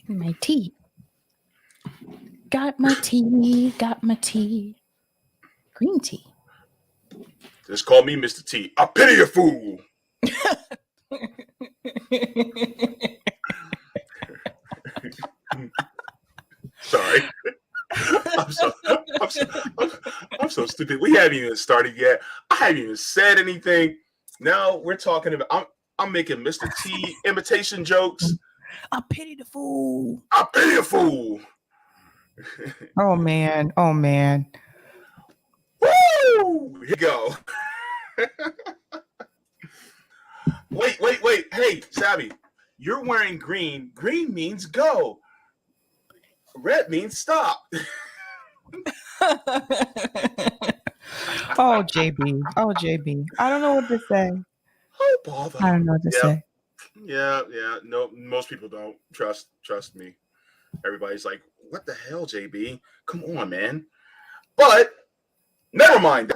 My tea. Got my tea. Got my tea. Green tea. Just call me Mr. T. I pity a fool. Sorry. I'm so stupid. We haven't even started yet. I haven't even said anything. Now we're talking about. I'm making Mr. T imitation jokes. I pity the fool. I pity a fool. Oh man. Oh man. Woo! Here you go. Wait. Hey, Savvy, you're wearing green. Green means go. Red means stop. Oh, JB. Oh, JB. I don't know what to say. Oh, bother. I don't know what to say. Yeah. No, most people don't. Trust me. Everybody's like, what the hell, JB? Come on, man. But never mind.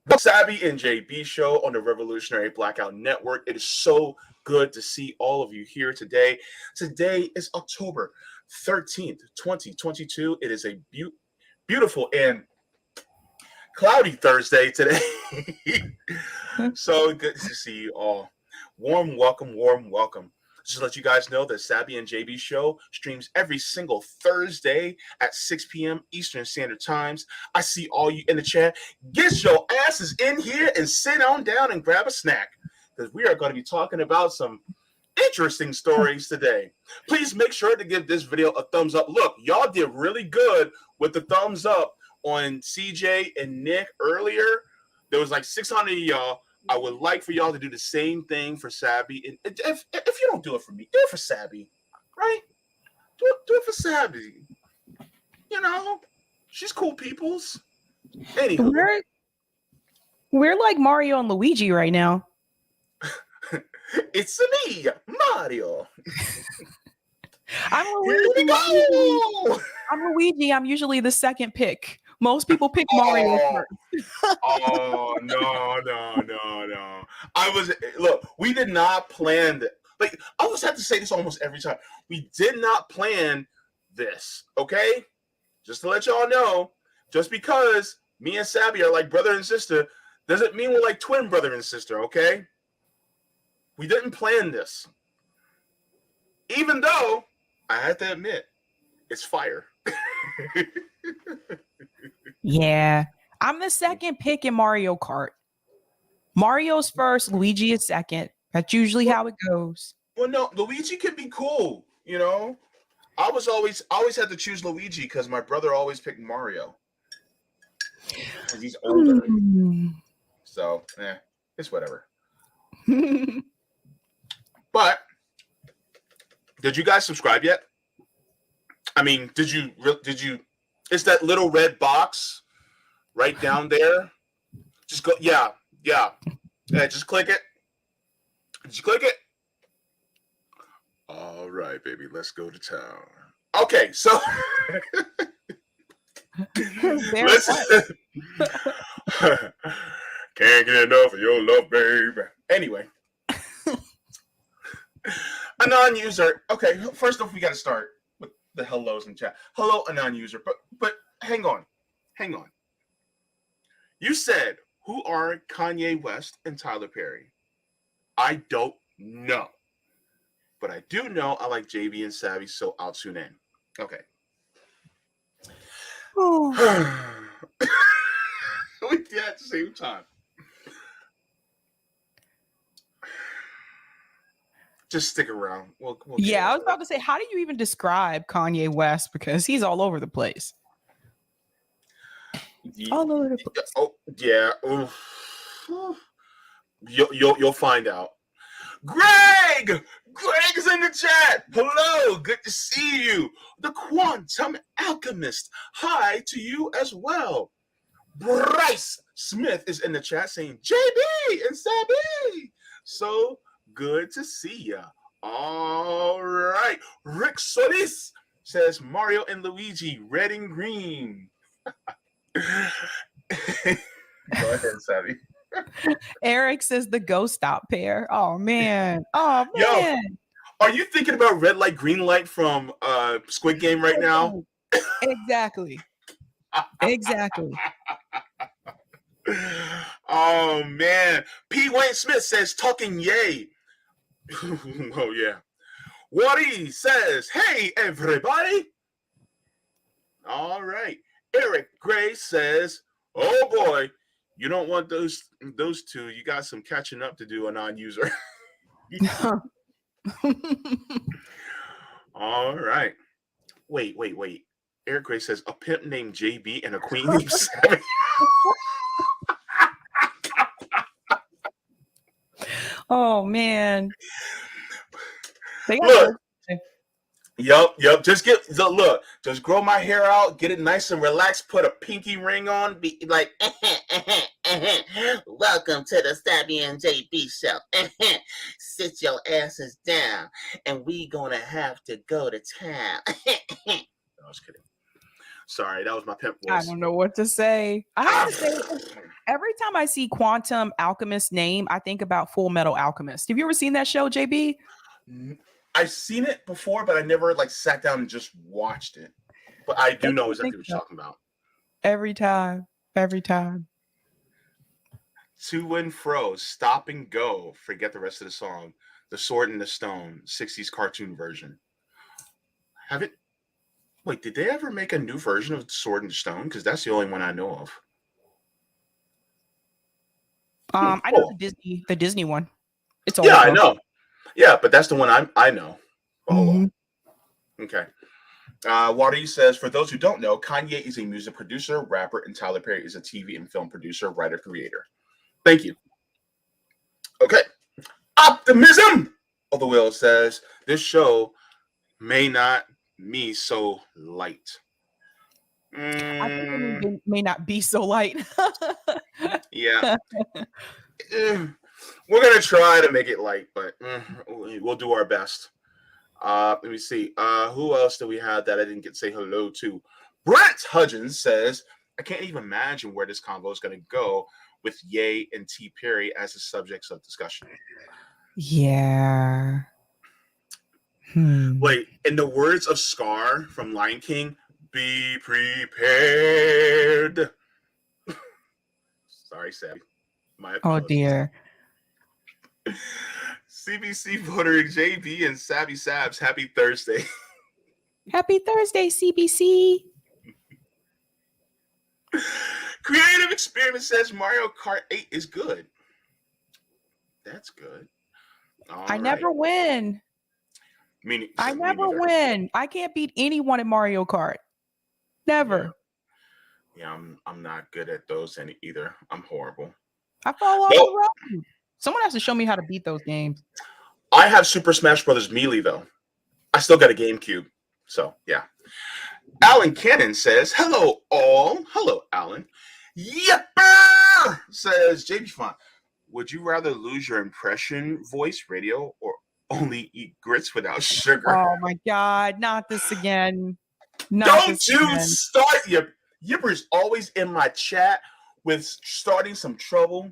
The Savvy and JB show on the Revolutionary Blackout Network. It is so good to see all of you here today. Today is October 13th, 2022. It is a beautiful and cloudy Thursday today. So good to see you all. Warm welcome. Just to let you guys know that Savvy and JB show streams every single Thursday at 6 p.m. Eastern Standard Times. I see all you in the chat. Get your asses in here and sit on down and grab a snack, because we are going to be talking about some interesting stories today. Please make sure to give this video a thumbs up. Look, y'all did really good with the thumbs up on CJ and Nick earlier. There was like 600 of y'all. I would like for y'all to do the same thing for Savvy. And if you don't do it for me, do it for Savvy, right? Do it for Savvy. You know, she's cool peoples. Anywho. We're like Mario and Luigi right now. It's me, Mario. I'm Luigi. Here we go. I'm Luigi. I'm usually the second pick. Most people pick Mario first. Oh, no. Look, we did not plan that. Like, I always have to say this almost every time. We did not plan this, okay? Just to let y'all know, just because me and Savvy are like brother and sister, doesn't mean we're like twin brother and sister, okay? We didn't plan this. Even though, I have to admit, it's fire. Yeah, I'm the second pick in Mario Kart. Mario's first, Luigi is second. That's usually how it goes. Well, no, Luigi can be cool, you know. I always had to choose Luigi because my brother always picked Mario. Because he's older. So, it's whatever. But, did you guys subscribe yet? I mean, did you? It's that little red box right down there. Just go. Yeah. Just click it. Did you click it? All right, baby. Let's go to town. Okay, so listen. Can't get enough of your love, baby. Anyway, a non-user. Okay, first off, we got to start with the hellos in chat. Hello, a non-user. But hang on. You said, who are Kanye West and Tyler Perry? I don't know. But I do know I like JB and Savvy, so I'll tune in. Okay. Oh. We did at the same time. Just stick around. We'll I was about to say, how do you even describe Kanye West? Because he's all over the place. All over the place. Oh, yeah. You'll find out. Greg is in the chat. Hello, good to see you. The Quantum Alchemist. Hi to you as well. Bryce Smith is in the chat saying, JB and Sabby. So good to see ya. All right. Rick Solis says Mario and Luigi, red and green. Go ahead, Savvy. Eric says the Ghost Stop pair. Oh man. Yo, Are you thinking about red light, green light from Squid Game right now? Exactly. Exactly. Oh man. P. Wayne Smith says talking yay. Oh yeah. Wadi says, hey everybody. All right. Eric Gray says, oh boy, you don't want those two. You got some catching up to do, a non-user. All right. Wait. Eric Gray says a pimp named JB and a queen named Savvy. Oh man. Look. Yep. Just just grow my hair out, get it nice and relaxed, put a pinky ring on, be like, welcome to the Savvy and JB show. Sit your asses down, and we gonna have to go to town. I was kidding. Sorry, that was my pimp voice. I don't know what to say. I have to say, every time I see Quantum Alchemist name, I think about Full Metal Alchemist. Have you ever seen that show, JB? I've seen it before, but I never sat down and just watched it. But I do know exactly what you're talking about. Every time. To and fro, stop and go. Forget the rest of the song. The Sword and the Stone, 60s cartoon version. Wait, did they ever make a new version of Sword and the Stone? Because that's the only one I know of. I know the Disney one. It's yeah, I know. Yeah, but that's the one I know. Okay. Wadi says, for those who don't know, Kanye is a music producer, rapper, and Tyler Perry is a TV and film producer, writer, creator. Thank you. Okay. Optimism of the Will says, this show may not be so light. I think it may not be so light. Yeah. We're going to try to make it light, but we'll do our best. Let me see. Who else do we have that I didn't get to say hello to? Brent Hudgens says, I can't even imagine where this convo is going to go with Ye and T. Perry as the subjects of discussion. Yeah. Wait, in the words of Scar from Lion King, be prepared. Sorry, Savvy. My apologies. Oh, dear. CBC voter JB and Savvy Sabs, happy Thursday. Happy Thursday, CBC. Creative Experiment says Mario Kart 8 is good. That's good. I never win. I never win. I can't beat anyone in Mario Kart. Never. Yeah, I'm not good at those either. I'm horrible. I fall off the road. Someone has to show me how to beat those games. I have Super Smash Brothers Melee though. I still got a GameCube. So yeah. Alan Cannon says, hello all. Hello, Alan. Yepper! Says JB Font. Would you rather lose your impression voice radio or only eat grits without sugar? Oh my God, not this again. Don't you start your Yipper's always in my chat with starting some trouble.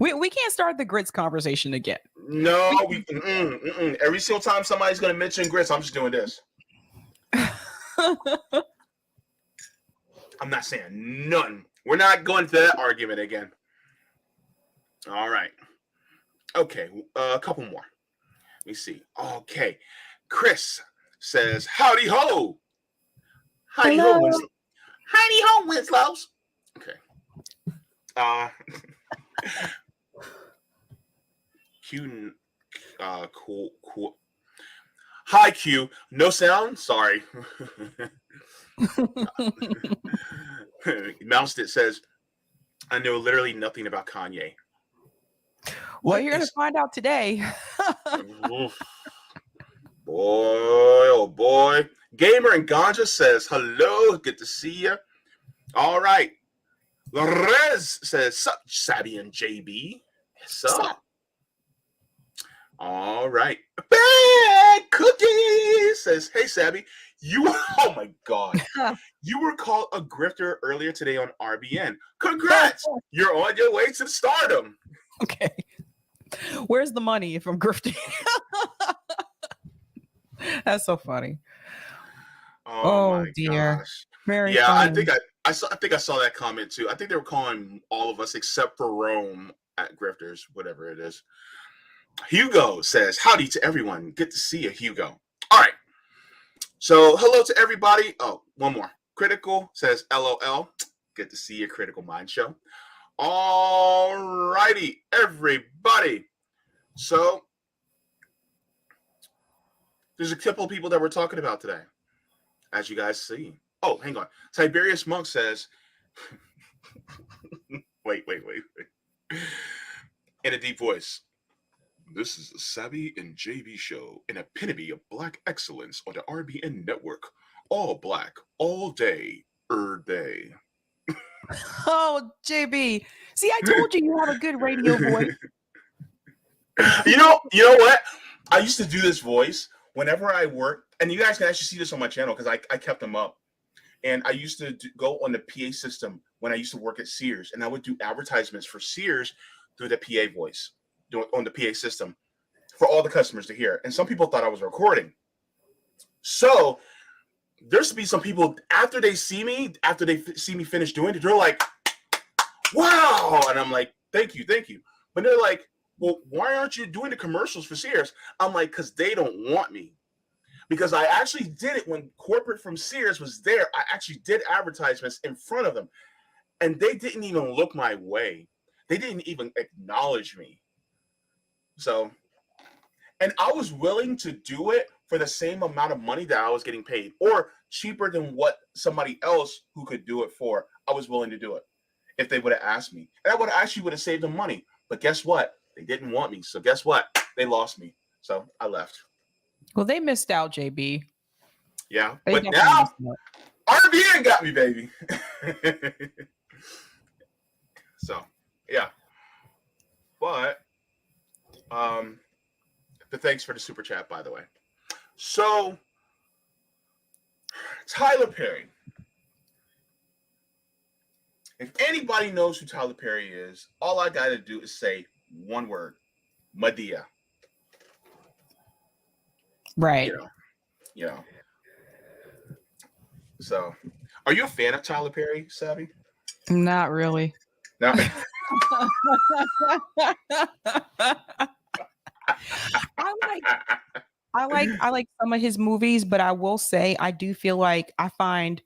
We can't start the grits conversation again. No, we can. Every single time somebody's going to mention grits, I'm just doing this. I'm not saying nothing. We're not going to that argument again. All right. Okay, a couple more. Let me see. Okay. Chris says, howdy ho. Howdy ho, Winslow. Howdy ho, Winslows. Okay. Q, cool. Hi, Q. No sound? Sorry. Moused it says, I know literally nothing about Kanye. Well, you're going to find out today. Boy, oh boy. Gamer and Ganja says, hello, good to see you. All right. Rez says, sup, Sabby and JB. Sup. All right. Bad Cookie says, hey, Sabby, oh my God. You were called a grifter earlier today on RBN. Congrats. You're on your way to stardom. Okay. Where's the money if I'm grifting? That's so funny. Oh Oh my dear. gosh. Very Yeah, I funny. think I saw that comment too. I think they were calling all of us except for Rome at grifters, whatever it is. Hugo says, "Howdy to everyone. Good to see you, Hugo." All right. So, hello to everybody. Oh, one more. Critical says, "LOL. Good to see you, Critical Mind Show." All righty, everybody. So, there's a couple of people that we're talking about today, as you guys see. Oh, hang on. Tiberius Monk says, wait. In a deep voice, "This is the Savvy and JB show, an epitome of black excellence on the RBN network. All black, all day, day." Oh, JB. See, I told you have a good radio voice. You know what? I used to do this voice whenever I worked, and you guys can actually see this on my channel because I kept them up. And I used to go on the PA system when I used to work at Sears, and I would do advertisements for Sears through the PA voice, on the PA system for all the customers to hear. And some people thought I was recording. So there's to be some people after they see me finish doing it, they're like, "Wow!" And I'm like, "Thank you." But they're like, "Well, why aren't you doing the commercials for Sears?" I'm like, "Because they don't want me." Because I actually did it when corporate from Sears was there. I actually did advertisements in front of them, and they didn't even look my way. They didn't even acknowledge me. So, and I was willing to do it for the same amount of money that I was getting paid, or cheaper than what somebody else who could do it for. I was willing to do it if they would have asked me, and I would have saved them money. But guess what? They didn't want me. So guess what? They lost me. So I left. Well, they missed out, JB. Yeah, They but definitely now missed out. RBN got me, baby. So yeah, but thanks for the super chat, by the way. So Tyler Perry. If anybody knows who Tyler Perry is, all I got to do is say one word: Madea. Right. You know. So, are you a fan of Tyler Perry, Savvy? Not really. No. I like some of his movies, but I will say I do feel like I find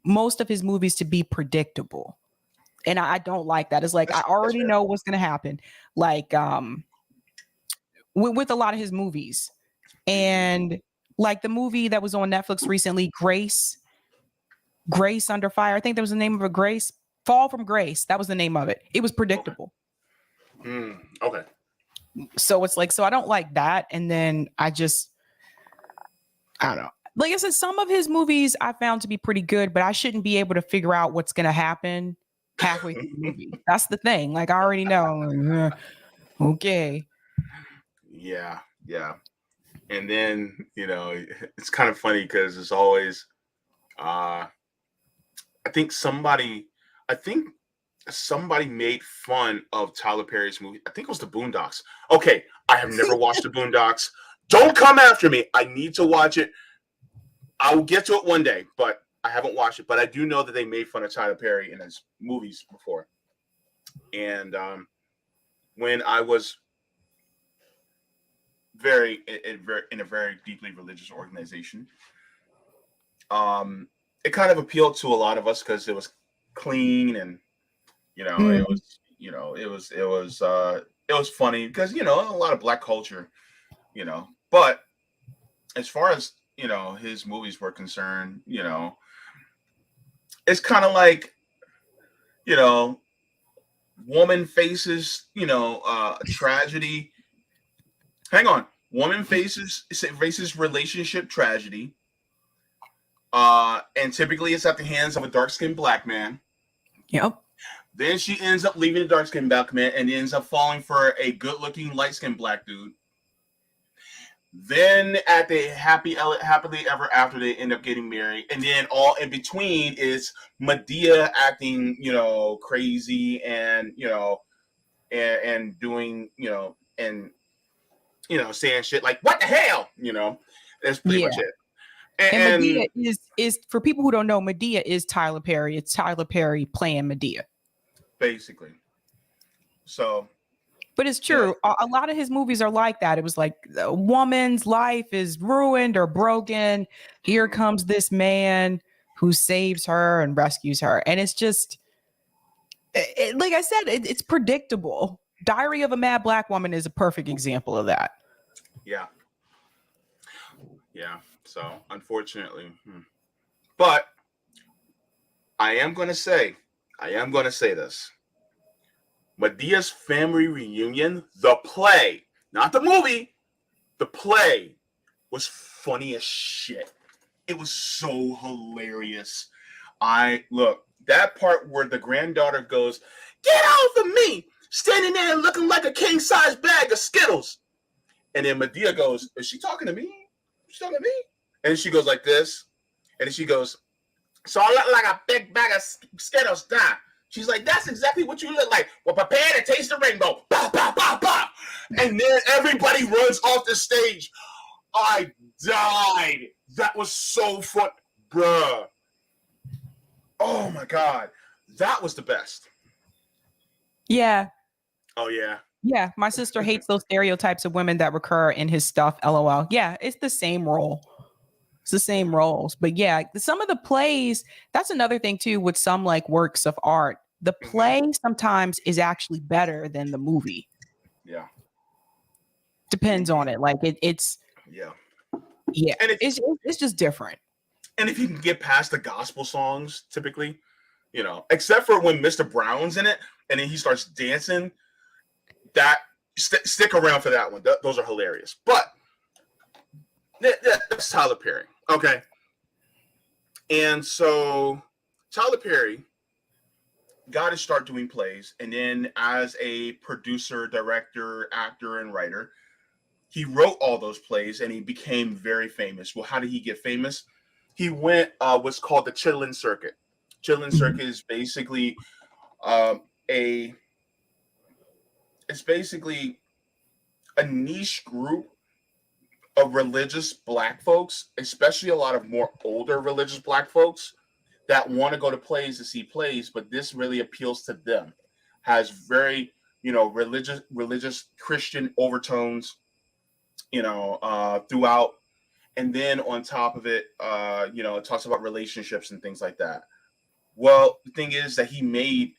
most of his movies to be predictable. And I don't like that. It's like I already know what's gonna happen. Like with a lot of his movies. And like the movie that was on Netflix recently, Grace Under Fire. I think that was the name of it. Grace. Fall from Grace. That was the name of it. It was predictable. Okay. So it's like, so I don't like that. And then I don't know. Like I said, some of his movies I found to be pretty good, but I shouldn't be able to figure out what's going to happen halfway through the movie. That's the thing. Like I already know. Okay. Yeah. And then, it's kind of funny because it's always, I think somebody made fun of Tyler Perry's movie. I think it was the Boondocks. Okay, I have never watched the Boondocks. Don't come after me. I need to watch it. I will get to it one day, but I haven't watched it. But I do know that they made fun of Tyler Perry in his movies before. And when I was in a very deeply religious organization, it kind of appealed to a lot of us because it was clean and it was funny because a lot of black culture, but as far as his movies were concerned, it's kind of like woman faces tragedy. Hang on. Woman faces relationship tragedy. And typically it's at the hands of a dark-skinned black man. Yep. Then she ends up leaving the dark-skinned black man and ends up falling for a good-looking light-skinned black dude. Then at the happily ever after, they end up getting married, and then all in between is Madea acting, crazy and and doing and saying shit like "What the hell," that's pretty much it. And Medea is for people who don't know, Medea is Tyler Perry. It's Tyler Perry playing Medea, basically. So, but it's true. A lot of his movies are like that. It was like a woman's life is ruined or broken. Here comes this man who saves her and rescues her, and it's just like I said, it's predictable. Diary of a Mad Black Woman is a perfect example of that. Yeah. So, unfortunately, but I am going to say this. Medea's Family Reunion, the play, not the movie, the play was funny as shit. It was so hilarious. That part where the granddaughter goes, "Get off of me!" standing there looking like a king-size bag of Skittles. And then Medea goes, "Is she talking to me? She's talking to me?" And she goes like this. And then she goes, "So I look like a big bag of Skittles, nah." She's like, "That's exactly what you look like. Well, prepare to taste the rainbow." Bah, bah, bah, bah. And then everybody runs off the stage. I died. That was so fun. Bruh. Oh, my God. That was the best. Yeah. Oh, yeah. Yeah. My sister hates those stereotypes of women that recur in his stuff. LOL. Yeah. It's the same role. It's the same roles. But yeah, some of the plays, that's another thing too with some like works of art. The play sometimes is actually better than the movie. Yeah. Depends on it. Like it's yeah. And it's just different. And if you can get past the gospel songs, typically, except for when Mr. Brown's in it and then he starts dancing, that stick around for that one. Those are hilarious. But that's Tyler Perry. Okay. And so Tyler Perry got to start doing plays. And then as a producer, director, actor, and writer, he wrote all those plays and he became very famous. Well, how did he get famous? He went what's called the Chitlin Circuit. Chitlin Circuit is basically it's basically a niche group of religious Black folks, especially a lot of more older religious Black folks that want to go to plays to see plays, but this really appeals to them. Has very, religious Christian overtones, throughout. And then on top of it, it talks about relationships and things like that. Well, the thing is that he made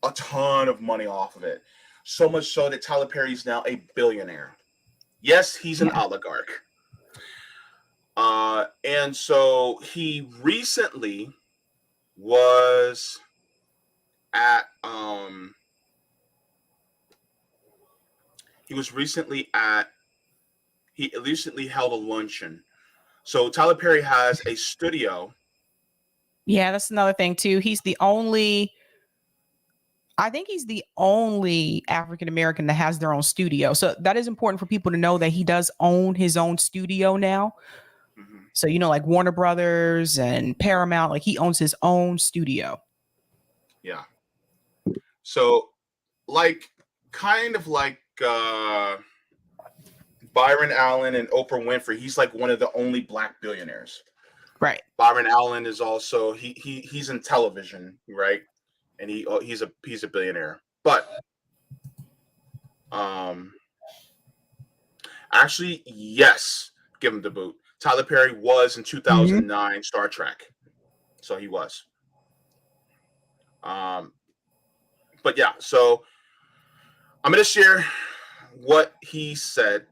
a ton of money off of it. So much so that Tyler Perry is now a billionaire. Yes, he's an oligarch. And so he recently was at he recently held a luncheon. So Tyler Perry has a studio. Yeah, that's another thing too. I think he's the only African American that has their own studio. So that is important for people to know that he does own his own studio now. Mm-hmm. So, like Warner Brothers and Paramount, like he owns his own studio. Yeah. So kind of like Byron Allen and Oprah Winfrey, he's like one of the only Black billionaires. Right. Byron Allen is also he's in television, right? And he's a billionaire. But actually, yes, give him the boot. Tyler Perry was in 2009 Star Trek. So he was. But yeah, so I'm going to share what he said.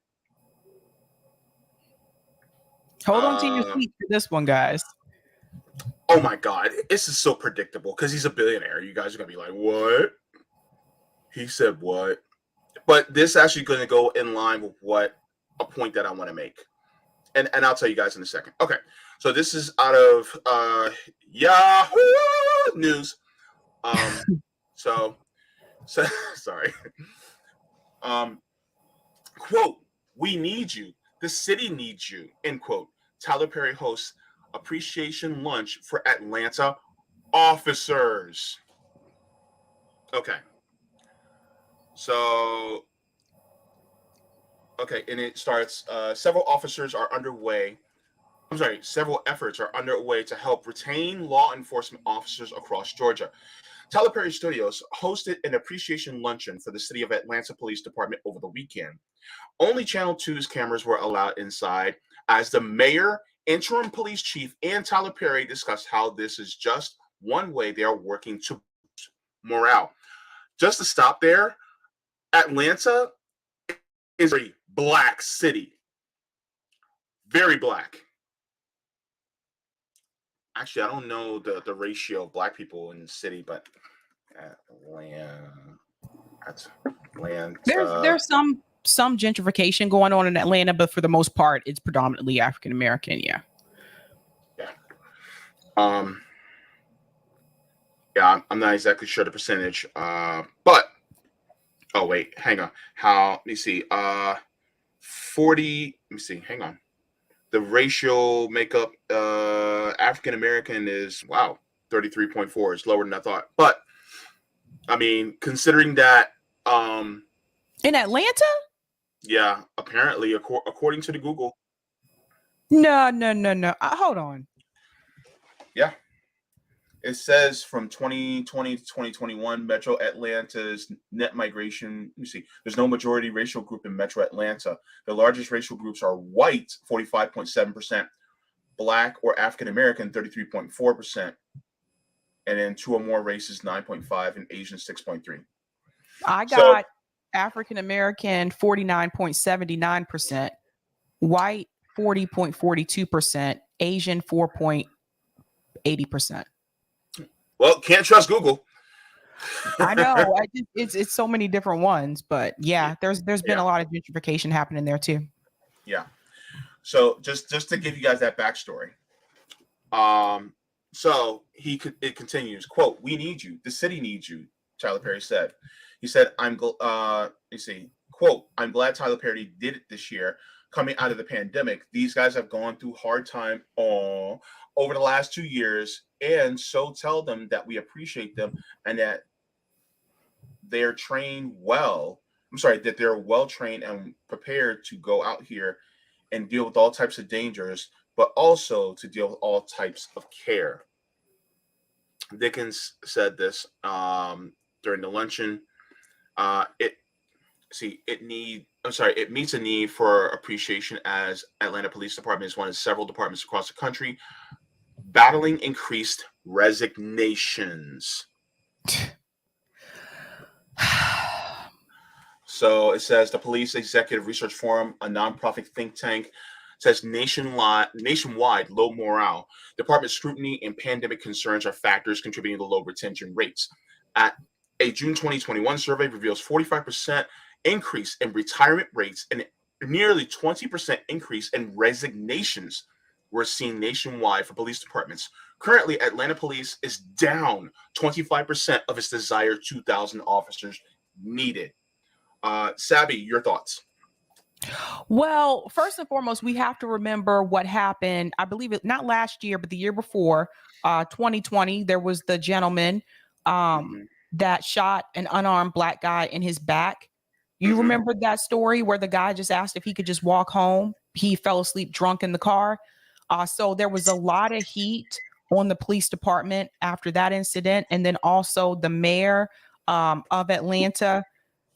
Hold on to your seat for this one, guys. Oh my God, this is so predictable because he's a billionaire. You guys are going to be like, what? He said what? But this is actually going to go in line with a point that I want to make. And I'll tell you guys in a second. Okay, so this is out of Yahoo News. So sorry. Quote, "We need you. The city needs you." End quote. Tyler Perry hosts appreciation lunch for Atlanta officers. Okay. So Okay, and it starts. Several officers are underway. I'm sorry, several efforts are underway to help retain law enforcement officers across Georgia. Tyler Perry Studios hosted an appreciation luncheon for the City of Atlanta Police Department over the weekend. Only Channel 2's cameras were allowed inside as the mayor, interim police chief, and Tyler Perry discussed how this is just one way they are working to boost morale. Just to stop there, Atlanta is a black city. Very black. Actually, I don't know the ratio of black people in the city, but Atlanta. There's some gentrification going on in Atlanta, but for the most part, it's predominantly African American. Yeah. Yeah. Yeah, I'm not exactly sure the percentage. But oh wait, hang on. Let me see. 40. Let me see. Hang on. The racial makeup African American is 33.4. It's lower than I thought. But I mean, considering that in Atlanta? Yeah, apparently according to the Google. No. Hold on. Yeah. It says from 2020 to 2021, Metro Atlanta's net migration. Let me see. There's no majority racial group in Metro Atlanta. The largest racial groups are white, 45.7%, Black or African American, 33.4%, and then two or more races, 9.5%, and Asian, 6.3%. I got African American, 49.79%, white, 40.42%, Asian, 4.80%. Well, can't trust Google. I know. It's so many different ones, but yeah, there's been a lot of gentrification happening there too. Yeah. So just to give you guys that backstory. So it continues, quote, "We need you. The city needs you," Tyler Perry said. He said, quote, "I'm glad Tyler Perry did it this year. Coming out of the pandemic, these guys have gone through hard time over the last 2 years, and so tell them that we appreciate them and that they're trained well. That they're well trained and prepared to go out here and deal with all types of dangers, but also to deal with all types of care." Dickens said this during the luncheon. It meets a need for appreciation as Atlanta Police Department is one of several departments across the country battling increased resignations. So it says the Police Executive Research Forum, a nonprofit think tank, says nationwide low morale, department scrutiny, and pandemic concerns are factors contributing to low retention rates. At a June 2021 survey reveals 45% increase in retirement rates and nearly 20% increase in resignations were seen nationwide for police departments. Currently, Atlanta Police is down 25% of its desired 2,000 officers needed. Sabby, your thoughts? Well, first and foremost, we have to remember what happened. I believe it not last year, but the year before, 2020. There was the gentleman that shot an unarmed black guy in his back. You remember that story where the guy just asked if he could just walk home? He fell asleep drunk in the car. So there was a lot of heat on the police department after that incident. And then also the mayor of Atlanta,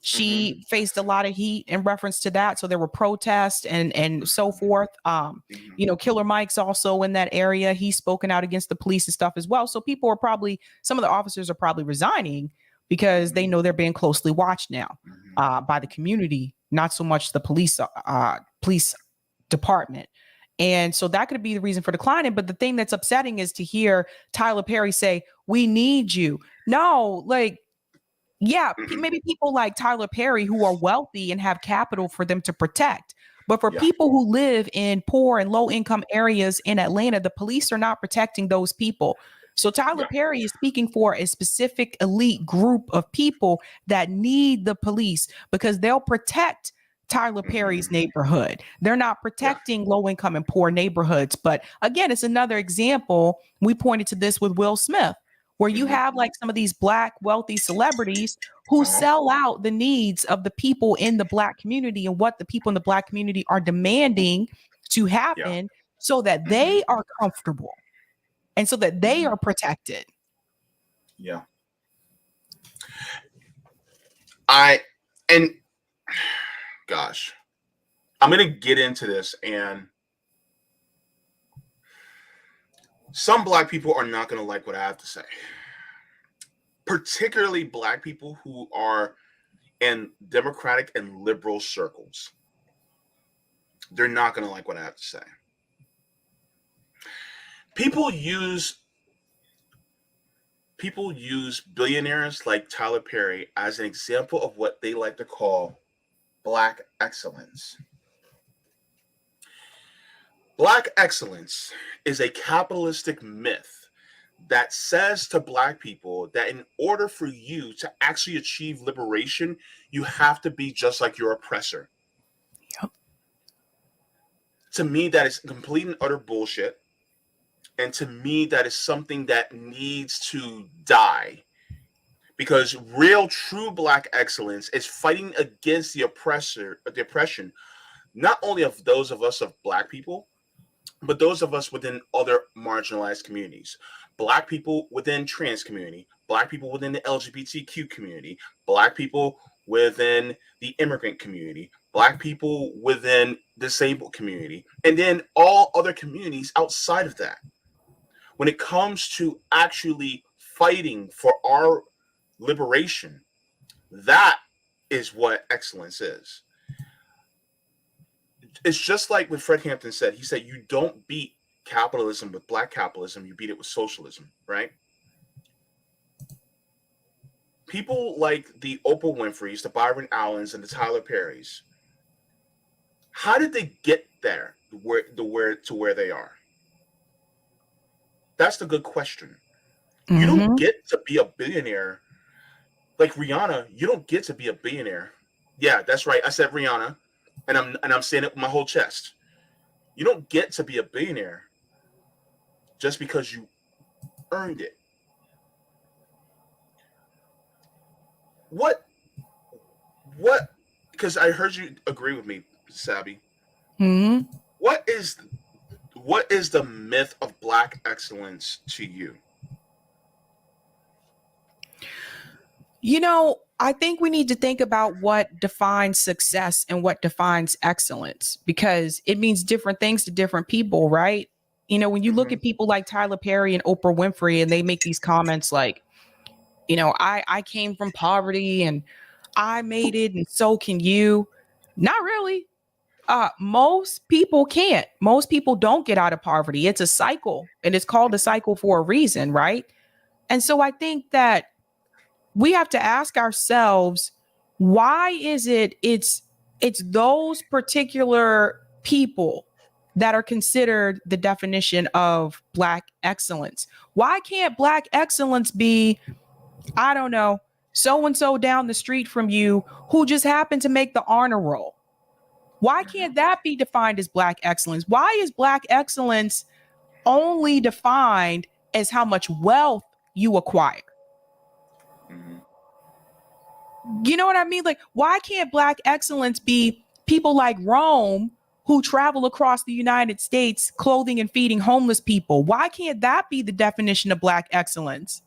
she faced a lot of heat in reference to that. So there were protests and so forth. Killer Mike's also in that area. He's spoken out against the police and stuff as well. So people are some of the officers are probably resigning because they know they're being closely watched now by the community, not so much the police department. And so that could be the reason for declining. But the thing that's upsetting is to hear Tyler Perry say, "We need you." No, maybe people like Tyler Perry who are wealthy and have capital for them to protect. But for people who live in poor and low income areas in Atlanta, the police are not protecting those people. So Tyler Perry is speaking for a specific elite group of people that need the police because they'll protect Tyler Perry's neighborhood. They're not protecting low income and poor neighborhoods. But again, it's another example. We pointed to this with Will Smith. where you Mhm. have like some of these Black wealthy celebrities who Uh-huh. sell out the needs of the people in the Black community and what the people in the Black community are demanding to Yeah. happen so that Mhm. they are comfortable and so that they Mhm. are protected. Yeah. I and gosh, I'm gonna get into this, and some Black people are not gonna like what I have to say, particularly Black people who are in Democratic and liberal circles. They're not gonna like what I have to say. People use people use billionaires like Tyler Perry as an example of what they like to call Black excellence. Black excellence is a capitalistic myth that says to Black people that in order for you to actually achieve liberation, you have to be just like your oppressor. Yep. To me, that is complete and utter bullshit. And to me, that is something that needs to die. Because real, true Black excellence is fighting against the oppression, not only of those of us of Black people, but those of us within other marginalized communities. Black people within trans community, Black people within the LGBTQ community, Black people within the immigrant community, Black people within disabled community, and then all other communities outside of that. When it comes to actually fighting for our liberation, that is what excellence is. It's just like what Fred Hampton said. He said, you don't beat capitalism with Black capitalism, you beat it with socialism, right? People like the Oprah Winfreys, the Byron Allens, and the Tyler Perrys, how did they get there to where they are? That's the good question. You don't Mm-hmm. get to be a billionaire like Rihanna. You don't get to be a billionaire. Yeah, that's right. I said Rihanna, and I'm saying it with my whole chest. You don't get to be a billionaire just because you earned it. What what because I heard you agree with me, Sabby. Mm-hmm. What is what is the myth of Black excellence to you? You know, I think we need to think about what defines success and what defines excellence because it means different things to different people, right? You know, when you look Mm-hmm. at people like Tyler Perry and Oprah Winfrey and they make these comments like, I came from poverty and I made it and so can you. Not really. Most people can't. Most people don't get out of poverty. It's a cycle and it's called a cycle for a reason, right? And so I think that we have to ask ourselves, why is it's those particular people that are considered the definition of Black excellence? Why can't Black excellence be, I don't know, so and so down the street from you who just happened to make the honor roll? Why Mm-hmm. can't that be defined as Black excellence? Why is Black excellence only defined as how much wealth you acquire? Mm-hmm. You know what I mean? Like, why can't Black excellence be people like Rome who travel across the United States clothing and feeding homeless people? Why can't that be the definition of Black excellence?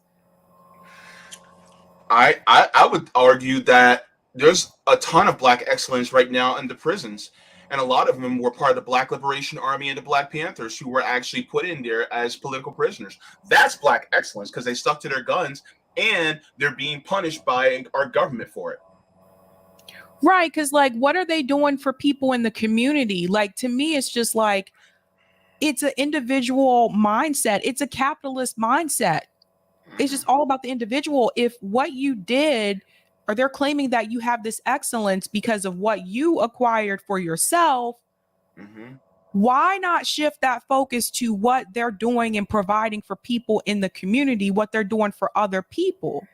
I would argue that there's a ton of Black excellence right now in the prisons, and a lot of them were part of the Black Liberation Army and the Black Panthers who were actually put in there as political prisoners. That's Black excellence because they stuck to their guns and they're being punished by our government for it. Right. Cause, like, what are they doing for people in the community? Like, to me, it's just like, it's an individual mindset, it's a capitalist mindset. It's Mm-hmm. just all about the individual. If what you did, or they're claiming that you have this excellence because of what you acquired for yourself, Mm-hmm. why not shift that focus to what they're doing and providing for people in the community, what they're doing for other people?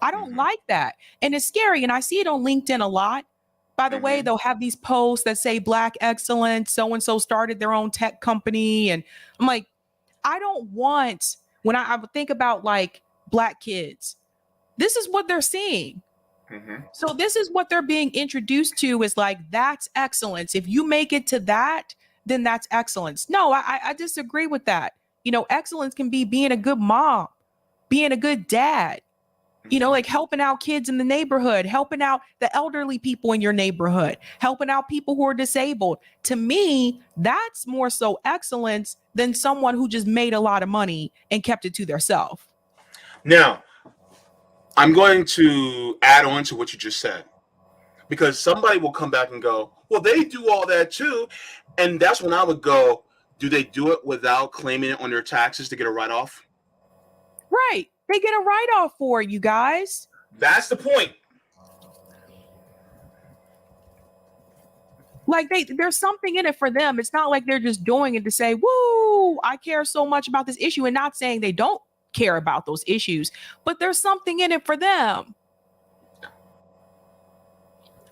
I don't Mm-hmm. like that. And it's scary. And I see it on LinkedIn a lot. By the way, Mm-hmm. they'll have these posts that say Black excellence, so and so started their own tech company. And I'm like, I don't want, when I would think about like Black kids. This is what they're seeing. Mm-hmm. So this is what they're being introduced to, is like, that's excellence. If you make it to that, then that's excellence. No, I disagree with that. Excellence can be being a good mom, being a good dad, like helping out kids in the neighborhood, helping out the elderly people in your neighborhood, helping out people who are disabled. To me, that's more so excellence than someone who just made a lot of money and kept it to themselves. Now, I'm going to add on to what you just said, because somebody will come back and go, well, they do all that too. And that's when I would go, do they do it without claiming it on their taxes to get a write-off? Right. They get a write-off for it, you guys. That's the point. Like there's something in it for them. It's not like they're just doing it to say, woo, I care so much about this issue, and not saying they don't care about those issues, but there's something in it for them.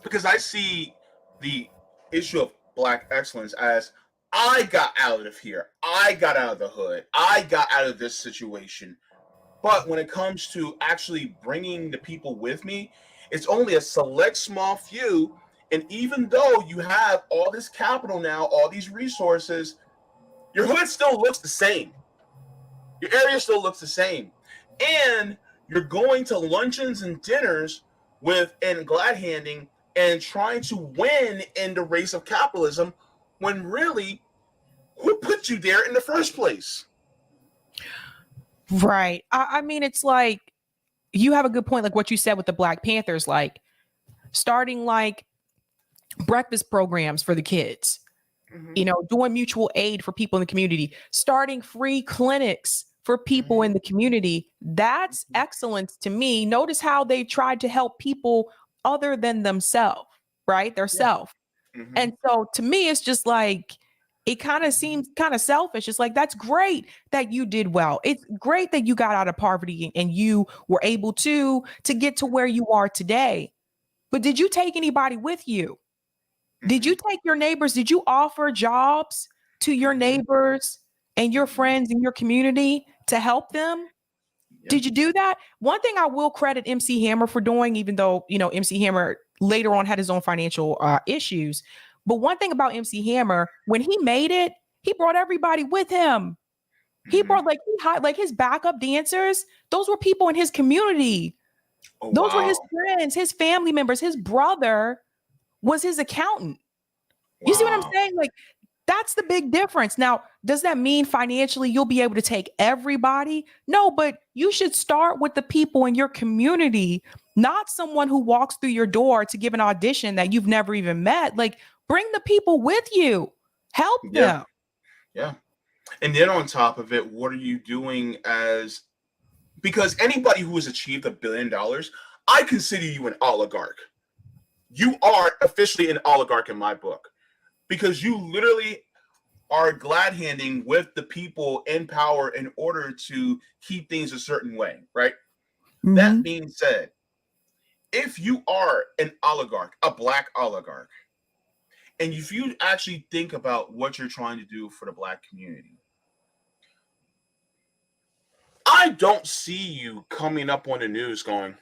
Because I see the issue of Black excellence as, I got out of here. I got out of the hood. I got out of this situation. But when it comes to actually bringing the people with me, it's only a select small few. And even though you have all this capital now, all these resources, your hood still looks the same. Your area still looks the same. And you're going to luncheons and dinners and glad handing and trying to win in the race of capitalism, when really, who put you there in the first place? Right. I mean, it's like, you have a good point, like what you said with the Black Panthers, like starting like breakfast programs for the kids, doing mutual aid for people in the community, starting free clinics for people in the community. That's excellence to me. Notice how they tried to help people other than themselves, right? Their self. And so to me, it's just like, it kind of seems kind of selfish. It's like, that's great that you did well. It's great that you got out of poverty and you were able to get to where you are today. But did you take anybody with you? Did you take your neighbors? Did you offer jobs to your neighbors and your friends in your community to help them? Did you do that? One thing I will credit MC Hammer for doing, even though, MC Hammer later on had his own financial issues. But one thing about MC Hammer, when he made it, he brought everybody with him. He brought like his backup dancers. Those were people in his community. Oh, Those were wow. his friends, his family members. His brother was his accountant. You see what I'm saying? Like, that's the big difference. Now, does that mean financially you'll be able to take everybody? No, but you should start with the people in your community, not someone who walks through your door to give an audition that you've never even met. Like, bring the people with you. Help them. Yeah. And then on top of it, what are you doing because anybody who has achieved $1 billion, I consider you an oligarch. You are officially an oligarch in my book, because you literally are glad handing with the people in power in order to keep things a certain way, right? That being said, if you are an oligarch, a Black oligarch, and if you actually think about what you're trying to do for the Black community, I don't see you coming up on the news going,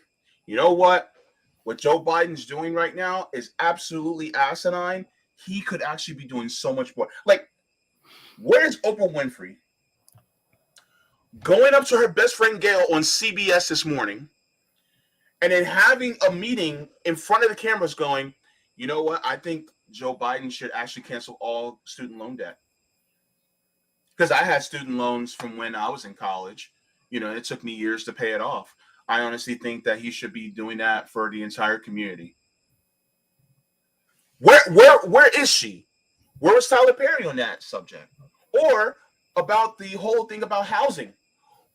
you know what Joe Biden's doing right now is absolutely asinine. He could actually be doing so much more. Like, where's Oprah Winfrey going up to her best friend Gail on CBS this morning, and then having a meeting in front of the cameras going, you know what? I think Joe Biden should actually cancel all student loan debt. Because I had student loans from when I was in college. It took me years to pay it off. I honestly think that he should be doing that for the entire community. Where is she? Where was Tyler Perry on that subject? Or about the whole thing about housing?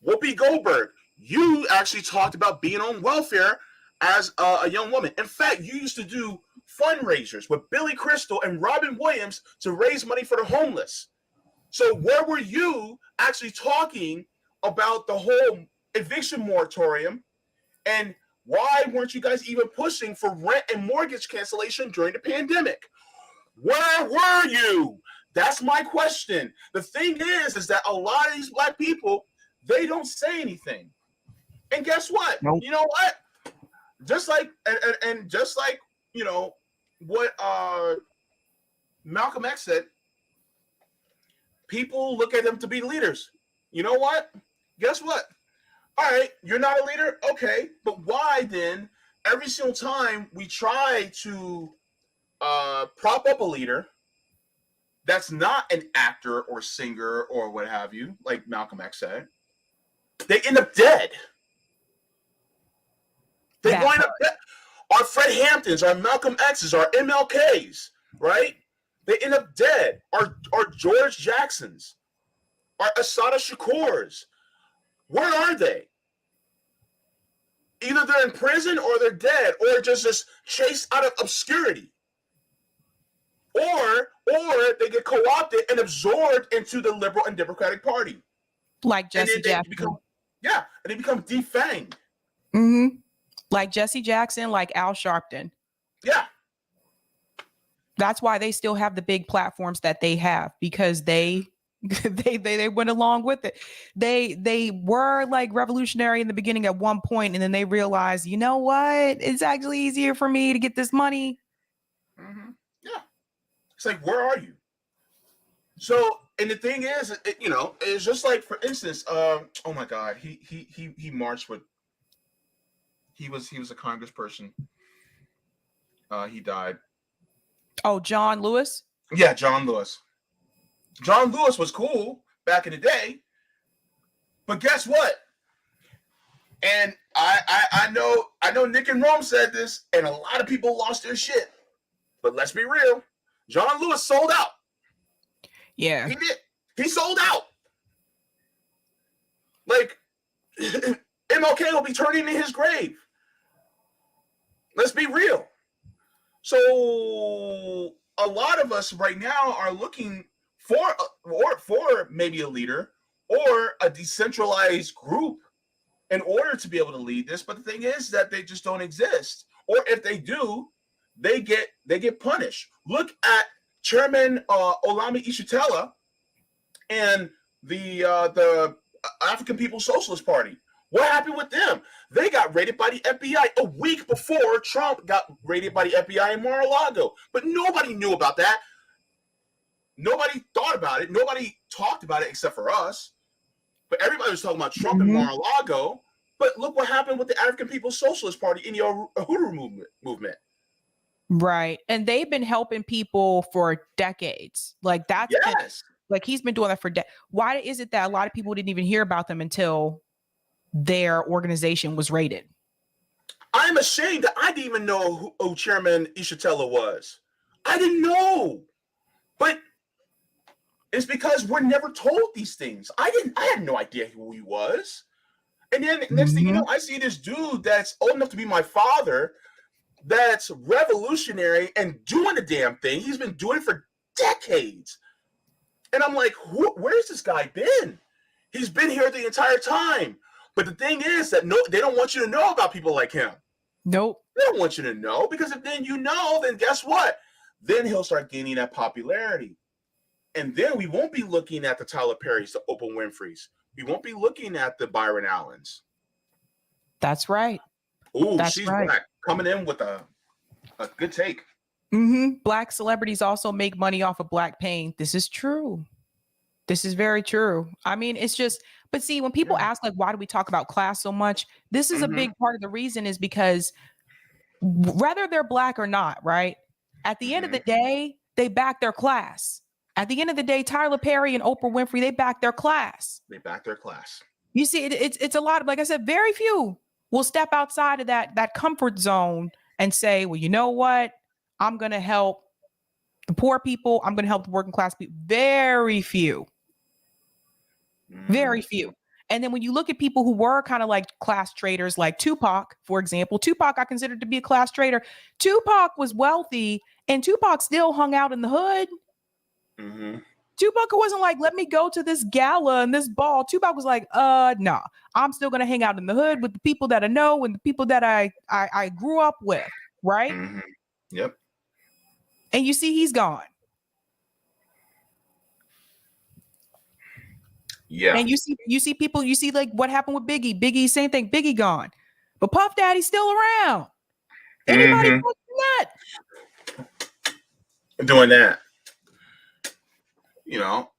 Whoopi Goldberg, you actually talked about being on welfare as a young woman. In fact, you used to do fundraisers with Billy Crystal and Robin Williams to raise money for the homeless. So where were you actually talking about the whole eviction moratorium, and why weren't you guys even pushing for rent and mortgage cancellation during the pandemic? Where were you? That's my question. The thing is that a lot of these Black people, they don't say anything. And guess what? Nope. You know what? Just like and just like, you know, what Malcolm X said, people look at them to be leaders. You know what? Guess what? All right, you're not a leader? Okay. But why then, every single time we try to prop up a leader that's not an actor or singer or what have you, like Malcolm X said, they end up dead. They wind up dead. Our Fred Hamptons, our Malcolm X's, our MLKs, right? They end up dead. Our George Jacksons, our Assata Shakurs, where are they? Either they're in prison or they're dead, or just chased out of obscurity. Or they get co-opted and absorbed into the liberal and democratic party. Like Jesse Jackson. And they become defanged. Mm-hmm. Like Jesse Jackson, like Al Sharpton. Yeah. That's why they still have the big platforms that they have, because they went along with it. They were like revolutionary in the beginning at one point, and then they realized, you know what? It's actually easier for me to get this money. Mm-hmm. Yeah. It's like, where are you? So, and the thing is, it's just like, for instance, oh my God, he marched with. He was a congressperson. He died. Oh, John Lewis? Yeah, John Lewis. John Lewis was cool back in the day, but guess what? And I know Nick and Rome said this, and a lot of people lost their shit. But let's be real, John Lewis sold out. Yeah, he did. He sold out. Like MLK will be turning in his grave. Let's be real. So a lot of us right now are looking for maybe a leader or a decentralized group in order to be able to lead this. But the thing is that they just don't exist. Or if they do, they get punished. Look at Chairman Olami Ishitela and the African People's Socialist Party. What happened with them? They got raided by the FBI a week before Trump got raided by the FBI in Mar-a-Lago. But nobody knew about that. Nobody thought about it. Nobody talked about it except for us. But everybody was talking about Trump and Mar-a-Lago. But look what happened with the African People's Socialist Party in the Uhuru movement. Right. And they've been helping people for decades. Like that's like he's been doing that for decades. Why is it that a lot of people didn't even hear about them until their organization was raided? I'm ashamed that I didn't even know who Chairman Ishitela was. I didn't know. But it's because we're never told these things. I had no idea who he was. And then next thing you know, I see this dude that's old enough to be my father, that's revolutionary and doing the damn thing. He's been doing it for decades. And I'm like, where's this guy been? He's been here the entire time. But the thing is that they don't want you to know about people like him. Nope. They don't want you to know, because if then you know, then guess what? Then he'll start gaining that popularity. And then we won't be looking at the Tyler Perrys, the Oprah Winfreys. We won't be looking at the Byron Allens. That's right. Ooh, she's black. Coming in with a good take. Black celebrities also make money off of black pain. This is true. This is very true. I mean, it's just, but see, when people ask, like, why do we talk about class so much? This is a big part of the reason, is because whether they're black or not, right? At the end of the day, they back their class. At the end of the day, Tyler Perry and Oprah Winfrey, they back their class. They back their class. You see, it's a lot of, like I said, very few will step outside of that comfort zone and say, well, you know what? I'm going to help the poor people. I'm going to help the working class people. Very few. Very few. And then when you look at people who were kind of like class traders, like Tupac, for example, Tupac I considered to be a class trader. Tupac was wealthy, and Tupac still hung out in the hood. Tupac wasn't like, let me go to this gala and this ball. Tupac was like, nah, I'm still going to hang out in the hood with the people that I know and the people that I grew up with. Right. Yep. And you see, he's gone. Yeah. And you see people, you see like what happened with Biggie. Biggie, same thing. Biggie gone, but Puff Daddy's still around. Anybody Mm-hmm. question Doing that, you know,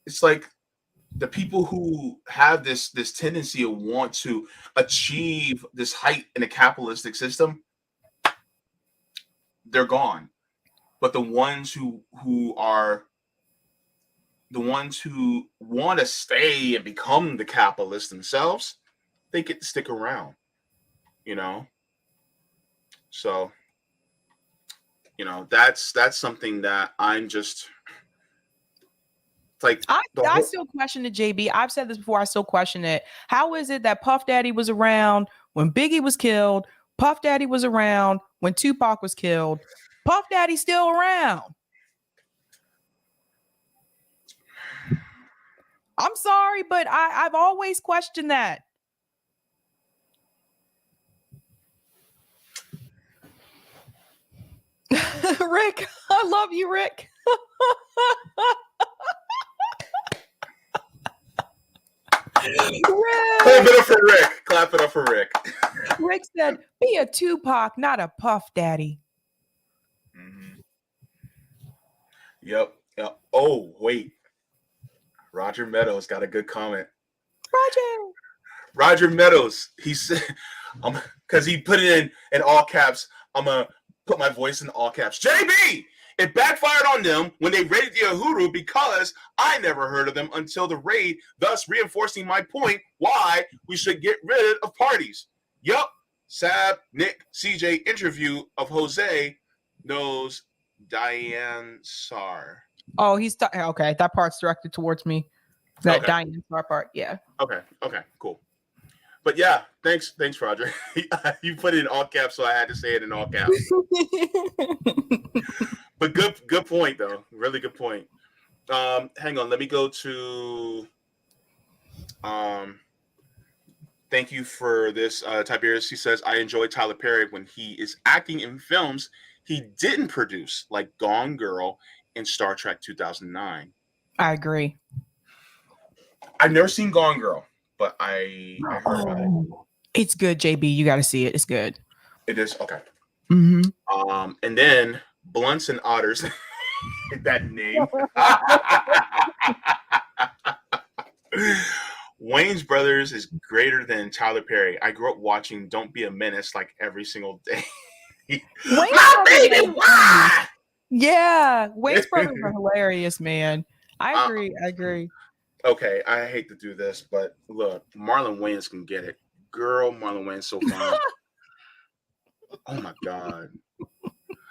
it's like the people who have this tendency of want to achieve this height in a capitalistic system, they're gone. But the ones who want to stay and become the capitalists themselves, they get to stick around, you know. So, that's something that I'm just like the I whole. still question it, JB. I've said this before. I still question it. How is it that Puff Daddy was around when Biggie was killed? Puff Daddy was around when Tupac was killed. Puff Daddy's still around. I'm sorry, but I've always questioned that. Rick, I love you, Rick. Clap it up for Rick. Clap it up for Rick. Rick said, "Be a Tupac, not a Puff Daddy." Mm-hmm. Yep. Yep. Oh, wait. Roger Meadows got a good comment. Roger Meadows, he said, because he put it in all caps. I'm gonna put my voice in all caps. JB, it backfired on them when they raided the Uhuru because I never heard of them until the raid, thus reinforcing my point why we should get rid of parties. Yup. Sab, Nick, CJ interview of Jose knows Diane Sar. Oh, okay. That part's directed towards me. That Diane Sar part, yeah. Okay, cool. But yeah, thanks, Roger. You put it in all caps, so I had to say it in all caps. But good point though. Really good point. Hang on, let me go to thank you for this, Tiberius. He says, I enjoy Tyler Perry when he is acting in films he didn't produce, like Gone Girl and Star Trek 2009. I agree. I've never seen Gone Girl, but I heard about it. It's good, JB. You got to see it. It's good. It is? Okay. Mm-hmm. And then Blunts and Otters. That name. Wayne's Brothers is greater than Tyler Perry. I grew up watching Don't Be a Menace like every single day. My baby, why? Yeah, Wayne's Brothers are hilarious, man. I agree. Okay, I hate to do this, but look, Marlon Wayans can get it. Girl, Marlon Wayans so fine. Oh my god.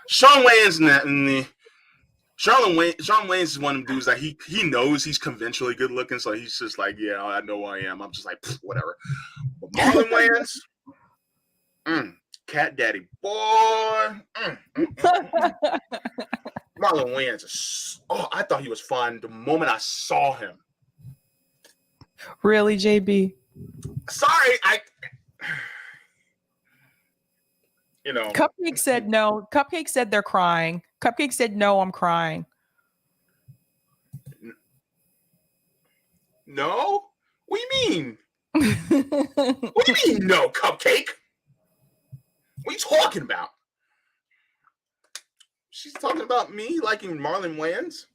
Sean Wayans Sean Wayans is one of them dudes that he knows he's conventionally good looking, so he's just like, yeah, I know who I am. I'm just like, whatever. But Marlon Wayans, Cat Daddy boy. Marlon Wayans, I thought he was fun the moment I saw him. Really, JB? Sorry, Cupcake said no. Cupcake said they're crying. Cupcake said no, I'm crying. No? What do you mean? What do you mean no, Cupcake? What are you talking about? She's talking about me liking Marlon Wayans.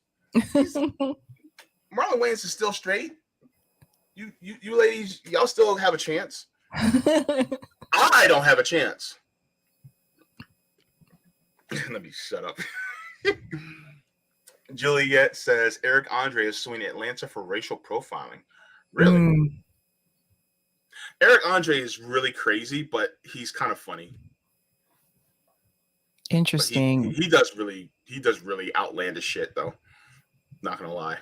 Marlon Wayans is still straight. You ladies, y'all still have a chance. I don't have a chance. Let me shut up. Juliet says Eric Andre is suing Atlanta for racial profiling. Really? Eric Andre is really crazy, but he's kind of funny. Interesting. He does really outlandish shit though. Not gonna lie.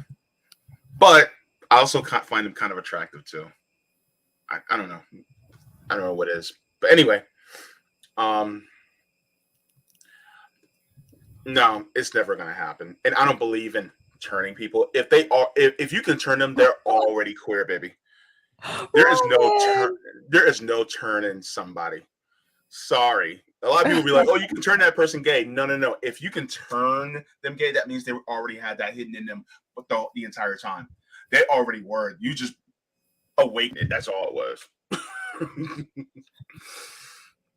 But I also find him kind of attractive too. I don't know. I don't know what it is. But anyway, no, it's never gonna happen. And I don't believe in turning people. If you can turn them, they're already queer, baby. There is no turning somebody. Sorry. A lot of people be like, oh, you can turn that person gay. No. If you can turn them gay, that means they already had that hidden in them the entire time. They already were. You just awakened. That's all it was.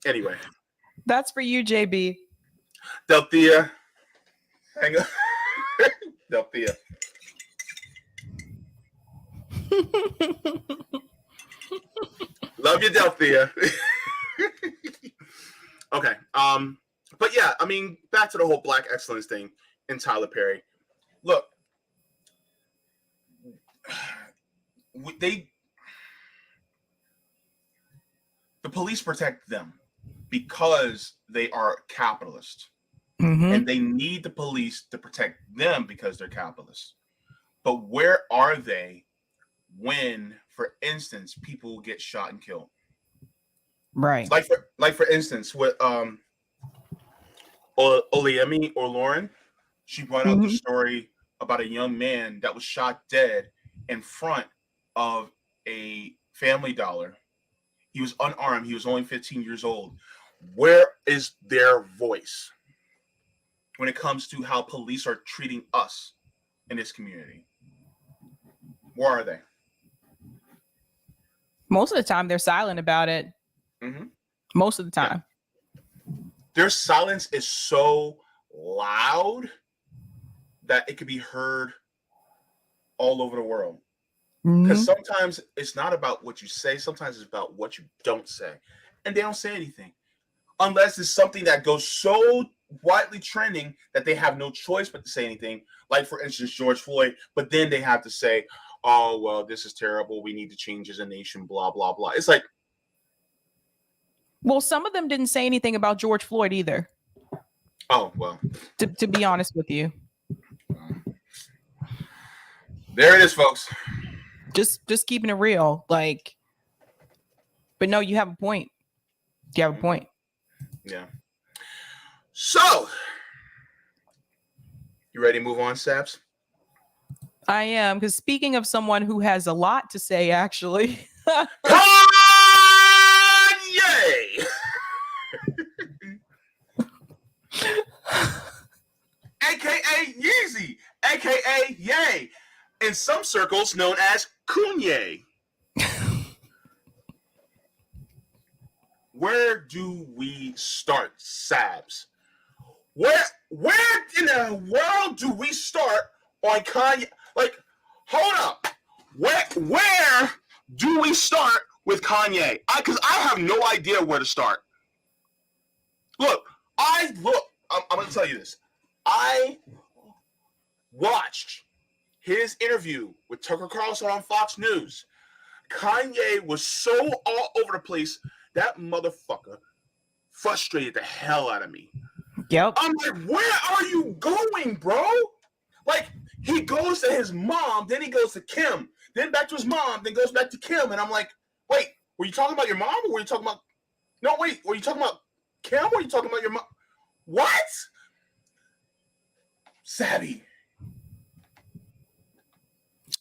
Anyway. That's for you, JB. Delthea. Hang on. Delthea. Love you, Delthea. Okay. But yeah, I mean, back to the whole Black excellence thing in Tyler Perry. Look, the police protect them because they are capitalist, and they need the police to protect them because they're capitalists. But where are they when, for instance, people get shot and killed? Right. Like for instance, with Oluyemi or Lauren, she brought out the story about a young man that was shot dead in front of a Family Dollar. He was unarmed. He was only 15 years old. Where is their voice when it comes to how police are treating us in this community? Where are they? Most of the time, they're silent about it. Most of the time. Yeah. Their silence is so loud that it could be heard all over the world. Because sometimes it's not about what you say. Sometimes it's about what you don't say. And they don't say anything. Unless it's something that goes so widely trending that they have no choice but to say anything. Like, for instance, George Floyd. But then they have to say, oh, well, this is terrible. We need to change as a nation, blah, blah, blah. It's like, well, some of them didn't say anything about George Floyd either. Oh, well. To be honest with you. There it is, folks. Just keeping it real. Like, but no, you have a point. You have a point. Yeah. So, you ready to move on, Saps? I am, because speaking of someone who has a lot to say, actually. Kanye! AKA Yeezy, AKA Ye, in some circles known as Kanye. Where do we start, Sabs? Where in the world do we start on Kanye? Like, hold up. Where do we start with Kanye? Because I have no idea where to start. I'm going to tell you this. I watched his interview with Tucker Carlson on Fox News. Kanye was so all over the place. That motherfucker frustrated the hell out of me. Yep. I'm like, where are you going, bro? Like, he goes to his mom, then he goes to Kim, then back to his mom, then goes back to Kim. And I'm like, wait, were you talking about your mom or were you talking about... No, wait, were you talking about Kim or were you talking about your mom? What? Savvy.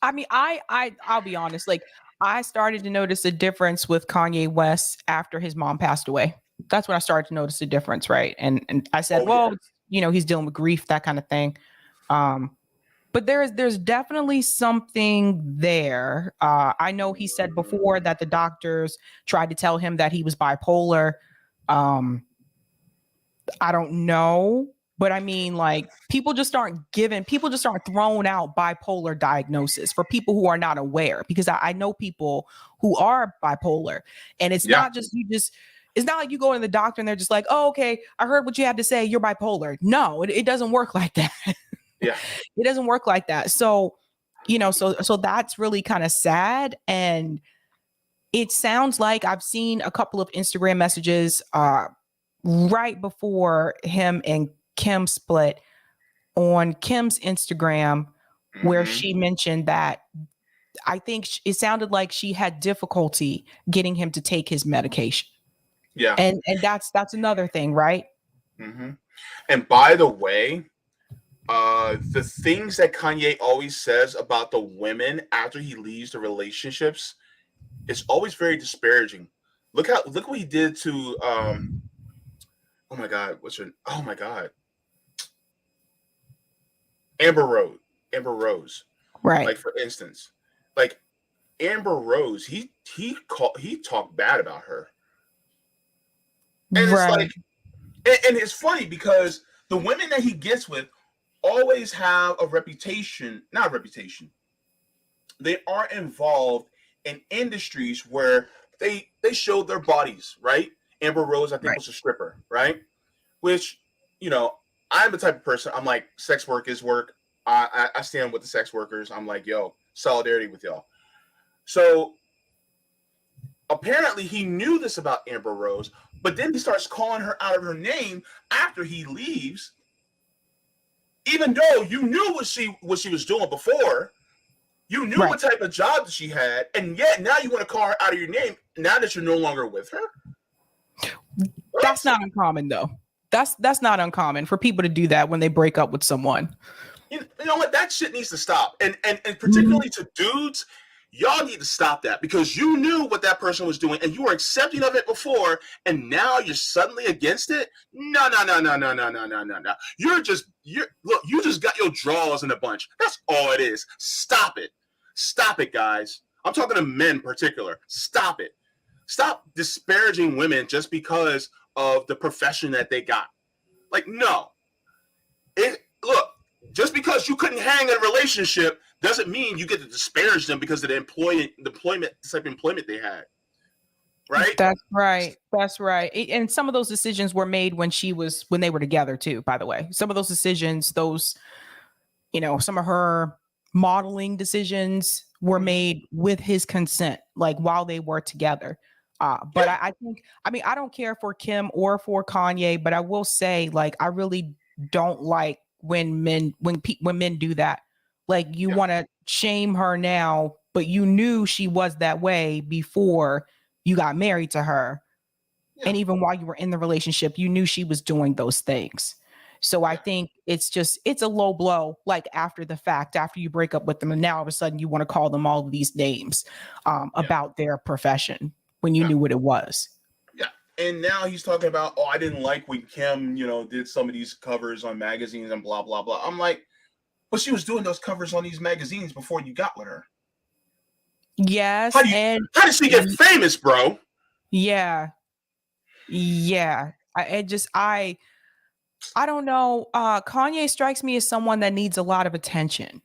I mean, I'll be honest. Like, I started to notice a difference with Kanye West after his mom passed away. That's when I started to notice a difference, right? And I said, he's dealing with grief, that kind of thing. But there's definitely something there. I know he said before that the doctors tried to tell him that he was bipolar. I don't know. But I mean, like, people just aren't throwing out bipolar diagnosis for people who are not aware, because I know people who are bipolar, and it's not just it's not like you go to the doctor and they're just like, oh, okay, I heard what you had to say, you're bipolar. No, it doesn't work like that. Yeah. It doesn't work like that. So, so that's really kind of sad. And it sounds like I've seen a couple of Instagram messages right before him and Kim split on Kim's Instagram, where she mentioned that I think it sounded like she had difficulty getting him to take his medication. Yeah. And that's another thing, right? And by the way, the things that Kanye always says about the women after he leaves the relationships is always very disparaging. Look what he did to oh my God, Amber Rose. Right. Like, for instance, like Amber Rose, he talked bad about her, and it's Right. like, and it's funny because the women that he gets with always have a reputation, not a reputation. They are involved in industries where they show their bodies, right? Amber Rose, I think, Right. was a stripper, right? Which, you know, I'm the type of person. I'm like, sex work is work. I stand with the sex workers. I'm like, yo, solidarity with y'all. So apparently he knew this about Amber Rose, but then he starts calling her out of her name after he leaves, even though you knew what she was doing before. You knew Right. what type of job she had, and yet now you want to call her out of your name now that you're no longer with her? That's What? not uncommon though. That's not uncommon for people to do that when they break up with someone. You know what? That shit needs to stop. And Mhm. particularly to dudes, y'all need to stop that because you knew what that person was doing and you were accepting of it before, and now you're suddenly against it. No, no, no, no, no, no, no, no, no, no. You just got your drawers in a bunch. That's all it is. Stop it. Stop it, guys. I'm talking to men in particular. Stop it. Stop disparaging women just because of the profession that they got. Like, no. Look, just because you couldn't hang in a relationship doesn't mean you get to disparage them because of the type of employment they had. Right? That's right. That's right. And some of those decisions were made when they were together too, by the way. Some of those decisions, some of her modeling decisions were Mm-hmm. made with his consent, like while they were together. But Yeah. I think, I mean, I don't care for Kim or for Kanye, but I will say, like, I really don't like when men do that. Like, you Yeah. want to shame her now, but you knew she was that way before you got married to her, Yeah. and even while you were in the relationship, you knew she was doing those things. So I Yeah. think it's a low blow, like after the fact, after you break up with them, and now all of a sudden you want to call them all of these names Yeah. about their profession when you Yeah. knew what it was. Yeah. And now he's talking about, oh, I didn't like when Kim, did some of these covers on magazines and blah blah blah. I'm like, but she was doing those covers on these magazines before you got with her. How Yes, do you and how did she get y- famous, bro? yeah, yeah. I don't know. Kanye strikes me as someone that needs a lot of attention.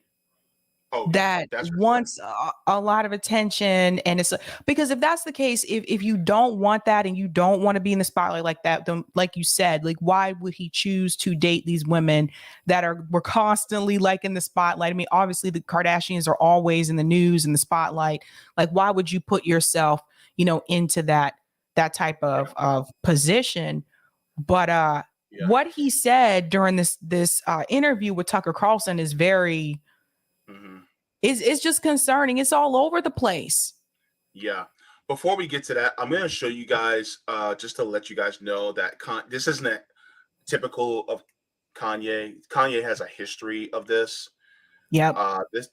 Oh yeah, That that's for sure. wants a lot of attention, and because if that's the case, if you don't want that and you don't want to be in the spotlight like that, then like you said, like why would he choose to date these women that were constantly like in the spotlight? I mean, obviously the Kardashians are always in the news and the spotlight. Like, why would you put yourself, into that type Yeah. of position? But Yeah. what he said during this interview with Tucker Carlson is very Hmm. it's just concerning. It's all over the place. Yeah. Before we get to that, I'm going to show you guys, just to let you guys know that this isn't typical of Kanye. Kanye has a history of this. Yep. This,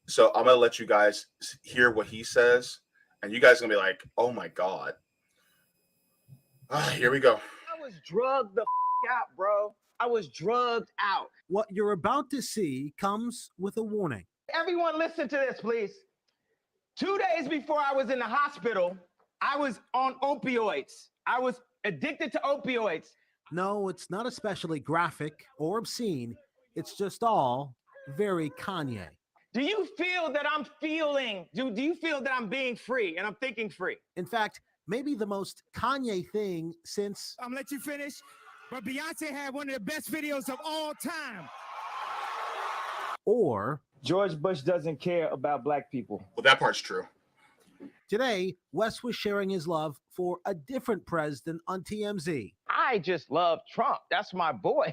so I'm going to let you guys hear what he says, and you guys are going to be like, "Oh my god!" Here we go. I was drugged the out, bro. I was drugged out. What you're about to see comes with a warning. Everyone, listen to this, please. 2 days before I was in the hospital, I was on opioids. I was addicted to opioids. No, it's not especially graphic or obscene. It's just all very Kanye. Do you feel that I'm feeling? Do you feel that I'm being free and I'm thinking free? In fact, maybe the most Kanye thing since I'm gonna let you finish, but Beyonce had one of the best videos of all time. or George Bush doesn't care about black people. Well, that part's true. today, Wes was sharing his love for a different president on TMZ. I just love Trump. That's my boy.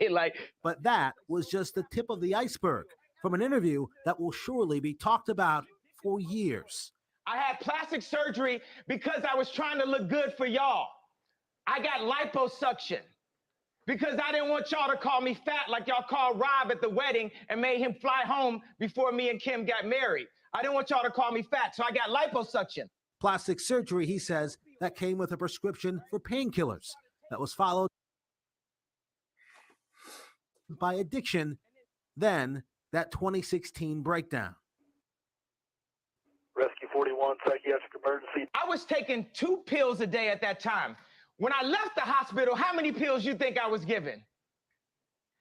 But that was just the tip of the iceberg from an interview that will surely be talked about for years. I had plastic surgery because I was trying to look good for y'all. I got liposuction because I didn't want y'all to call me fat like y'all called Rob at the wedding and made him fly home before me and Kim got married. I didn't want y'all to call me fat, so I got liposuction. Plastic surgery, he says, that came with a prescription for painkillers that was followed by addiction, then that 2016 breakdown. 1041 psychiatric emergency. I was taking 2 pills a day at that time. When I left the hospital, how many pills you think I was given?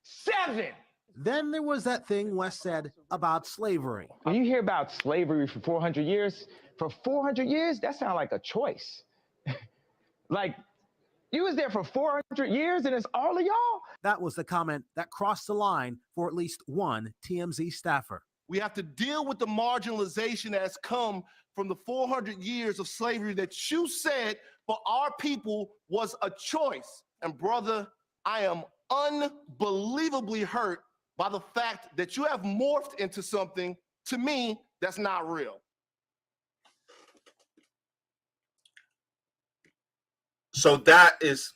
7. Then there was that thing West said about slavery. When you hear about slavery for 400 years, that sounds like a choice. Like, you was there for 400 years and it's all of y'all? That was the comment that crossed the line for at least one TMZ staffer. We have to deal with the marginalization that has come from the 400 years of slavery that you said for our people was a choice. And brother, I am unbelievably hurt by the fact that you have morphed into something, to me, that's not real. So that is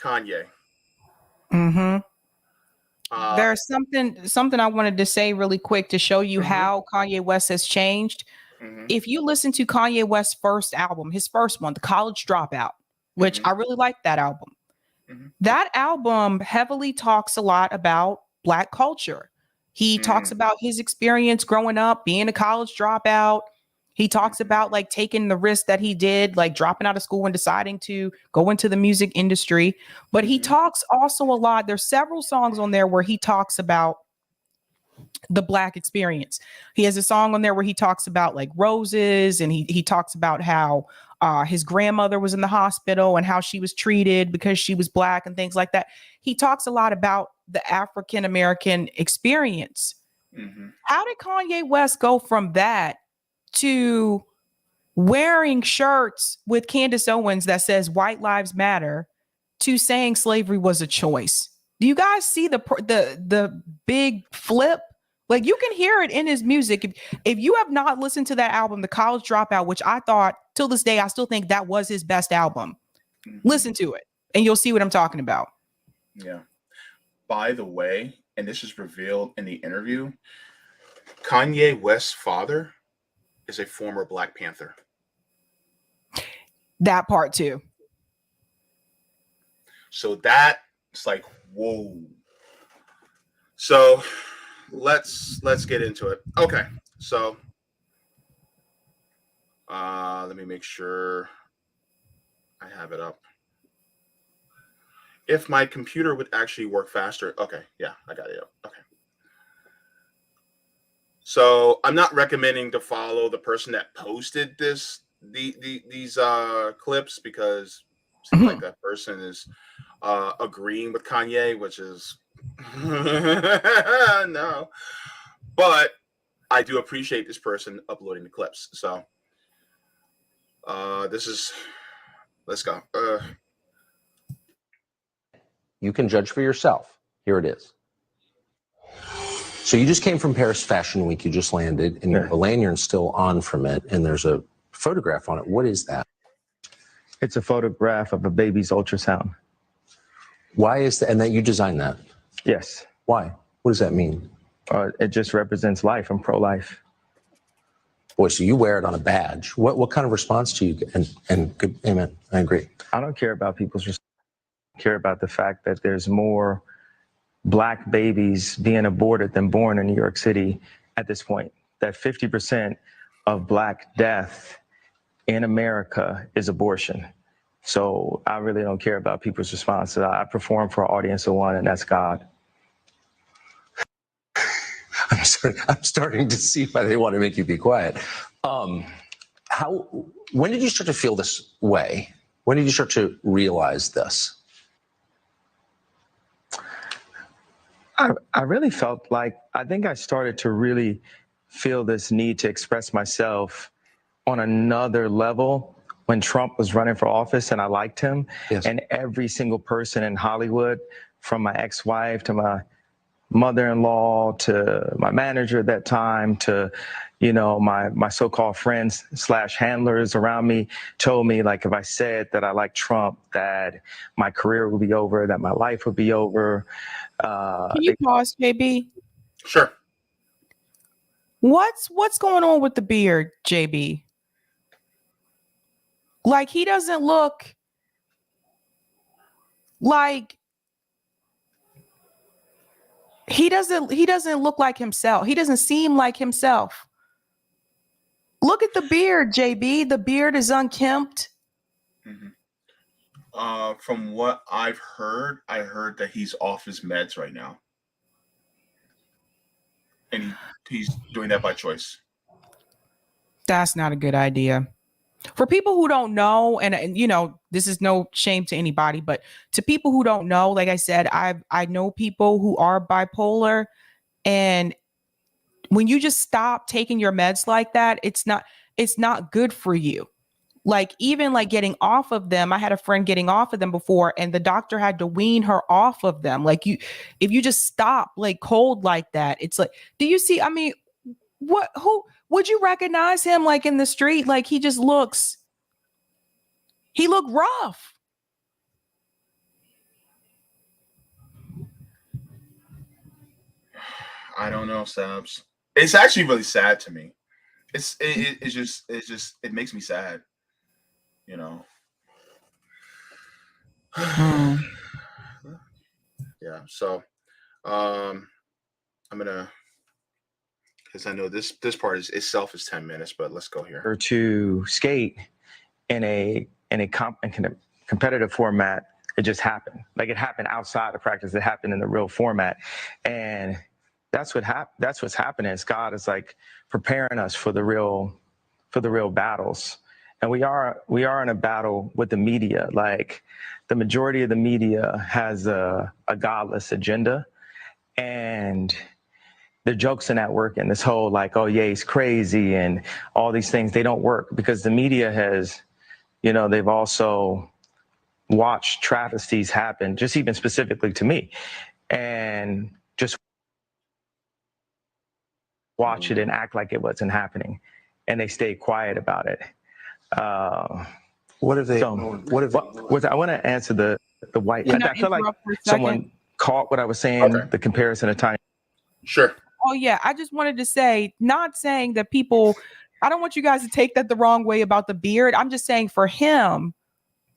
Kanye. There's something I wanted to say really quick to show you how Kanye West has changed. If you listen to Kanye West's first album, his first one, The College Dropout, which I really like that album. That album heavily talks a lot about Black culture. He talks about his experience growing up, being a college dropout. He talks about like taking the risk that he did, like dropping out of school and deciding to go into the music industry. But he talks also a lot. There's several songs on there where he talks about the Black experience. He has a song on there where he talks about like roses, and he talks about how his grandmother was in the hospital and how she was treated because she was Black and things like that. He talks a lot about the African American experience. How did Kanye West go from that to wearing shirts with Candace Owens that says white lives matter to saying slavery was a choice? Do you guys see the big flip? Like, you can hear it in his music. If you have not listened to that album, The College Dropout, which I thought till this day, I still think that was his best album. Listen to it and you'll see what I'm talking about. Yeah. By the way, and this is revealed in the interview, Kanye West's father is a former Black Panther. That part too. So that's like, whoa. So let's get into it. Okay. So let me make sure I have it up. If my computer would actually work faster. Okay. Yeah, I got it up. Okay. So I'm not recommending to follow the person that posted these clips, because it seems like that person is agreeing with Kanye, which is no. But I do appreciate this person uploading the clips. So let's go. You can judge for yourself. Here it is. So you just came from Paris Fashion Week. You just landed, and the lanyard's still on from it, and there's a photograph on it. What is that? It's a photograph of a baby's ultrasound. Why is that? And that you designed that? Yes. Why? What does that mean? It just represents life. I'm pro-life. Boy, so you wear it on a badge. What kind of response do you get? And good, amen. I agree. I don't care about people's response. I care about the fact that there's more Black babies being aborted than born in New York City at this point. That 50% of Black death in America is abortion. So I really don't care about people's response. I perform for an audience of one, and that's God. I'm starting to see why they want to make you be quiet. When did you start to feel this way? When did you start to realize this? I really felt like, I think I started to really feel this need to express myself on another level when Trump was running for office, and I liked him. Yes. And every single person in Hollywood, from my ex-wife to my mother-in-law to my manager at that time to, you know, my so-called friends / handlers around me, told me, like, if I said that I like Trump, that my career would be over, that my life would be over. Can you pause, JB? Sure. What's going on with the beard, JB? Like, he doesn't look like he doesn't look like himself. He doesn't seem like himself. Look Look at the beard, JB. The beard is unkempt. From what I've heard, I heard that he's off his meds right now, and he's doing that by choice. That's not a good idea. For people who don't know, and you know, this is no shame to anybody, but to people who don't know, like I said, I know people who are bipolar, and when you just stop taking your meds like that, it's not good for you. Like even like getting off of them, I had a friend getting off of them before, and the doctor had to wean her off of them. Like if you just stop like cold like that, it's like, do you see? I mean, who would you recognize him like in the street? Like he looked rough. I don't know, Sabs. It's actually really sad to me. It makes me sad. You know. Yeah. So, I'm gonna, because I know this part is itself is 10 minutes, but let's go here. Or to skate in a competitive format, it just happened. Like it happened outside of practice. It happened in the real format, and that's what's happening. Is God is like preparing us for the real battles. And we are in a battle with the media. Like the majority of the media has a godless agenda, and the jokes are not working. This whole like, oh yeah, he's crazy and all these things, they don't work because the media has, you know, they've also watched travesties happen, just even specifically to me, and just watch it and act like it wasn't happening, and they stay quiet about it. What if they? I want to answer the white. I feel like someone caught what I was saying. Okay. The comparison of time. Sure. Oh yeah, I just wanted to say, not saying that people. I don't want you guys to take that the wrong way about the beard. I'm just saying for him,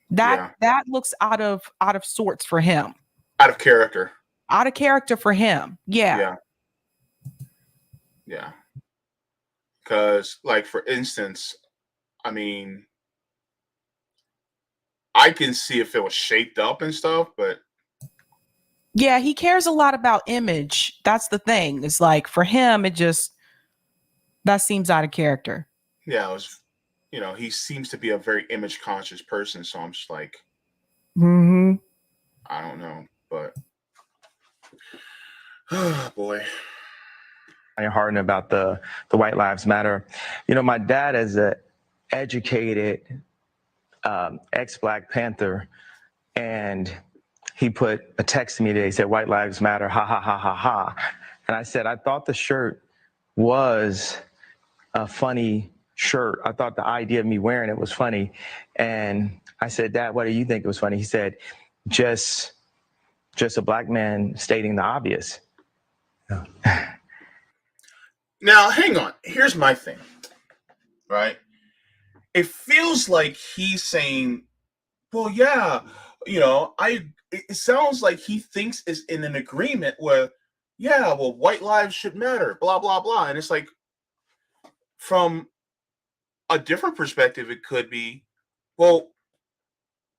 that looks out of sorts for him. Out of character. Out of character for him. Yeah. Yeah. Because, like, for instance, I mean, I can see if it was shaped up and stuff, but yeah, he cares a lot about image. That's the thing. It's like for him, that seems out of character. Yeah, it was, you know, he seems to be a very image conscious person. So I'm just like, I don't know, but oh boy. I'm hardened about the White Lives Matter. You know, my dad is an educated ex-Black Panther, and he put a text to me today. He said, "White Lives Matter, ha, ha, ha, ha, ha." And I said, I thought the shirt was a funny shirt. I thought the idea of me wearing it was funny. And I said, "Dad, what do you think it was funny?" He said, just a Black man stating the obvious. Yeah. Now, hang on. Here's my thing, right? It feels like he's saying, well, yeah, you know, it sounds like he thinks is in an agreement with, yeah, well, white lives should matter, blah, blah, blah. And it's like, from a different perspective, it could be, well,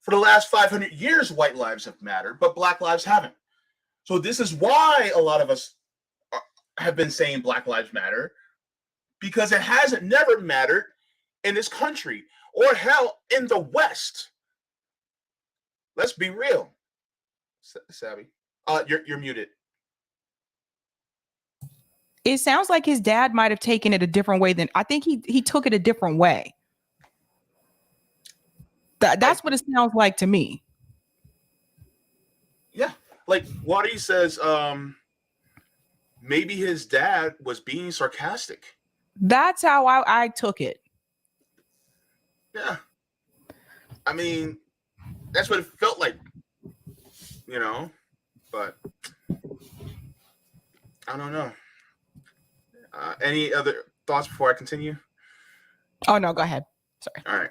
for the last 500 years, white lives have mattered, but Black lives haven't. So this is why a lot of us have been saying Black Lives Matter, because it hasn't never mattered in this country, or hell, in the West. Let's be real. Savvy. You're muted. It sounds like his dad might have taken it a different way than I think he took it a different way. That's what it sounds like to me. Yeah. Like Waddy says, maybe his dad was being sarcastic. That's how I took it. Yeah. I mean, that's what it felt like, you know, but I don't know. Any other thoughts before I continue? Oh, no, go ahead. Sorry. All right.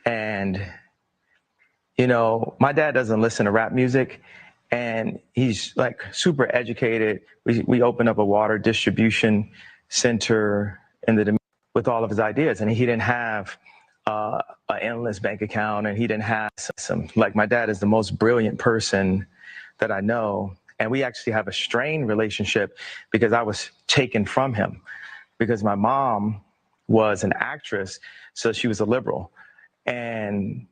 And, you know, my dad doesn't listen to rap music, and he's like super educated. We opened up a water distribution center in the with all of his ideas. And he didn't have an endless bank account, and he didn't have some, like, my dad is the most brilliant person that I know. And we actually have a strained relationship because I was taken from him, because my mom was an actress, so she was a liberal. And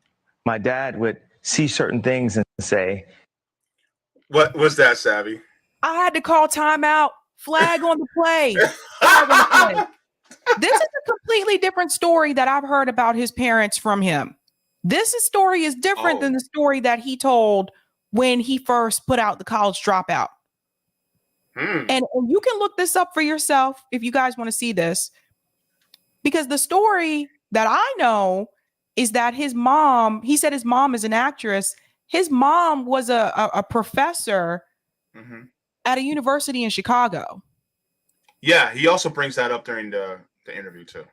my dad would see certain things and say, What was that, Savvy? I had to call timeout. Flag on the play. Flag on the play. This is a completely different story that I've heard about his parents from him. Story is different than the story that he told when he first put out The College Dropout. And you can look this up for yourself if you guys want to see this, because the story that I know is that his mom, he said his mom is an actress. His mom was a professor at a university in Chicago. Yeah, he also brings that up during the interview too.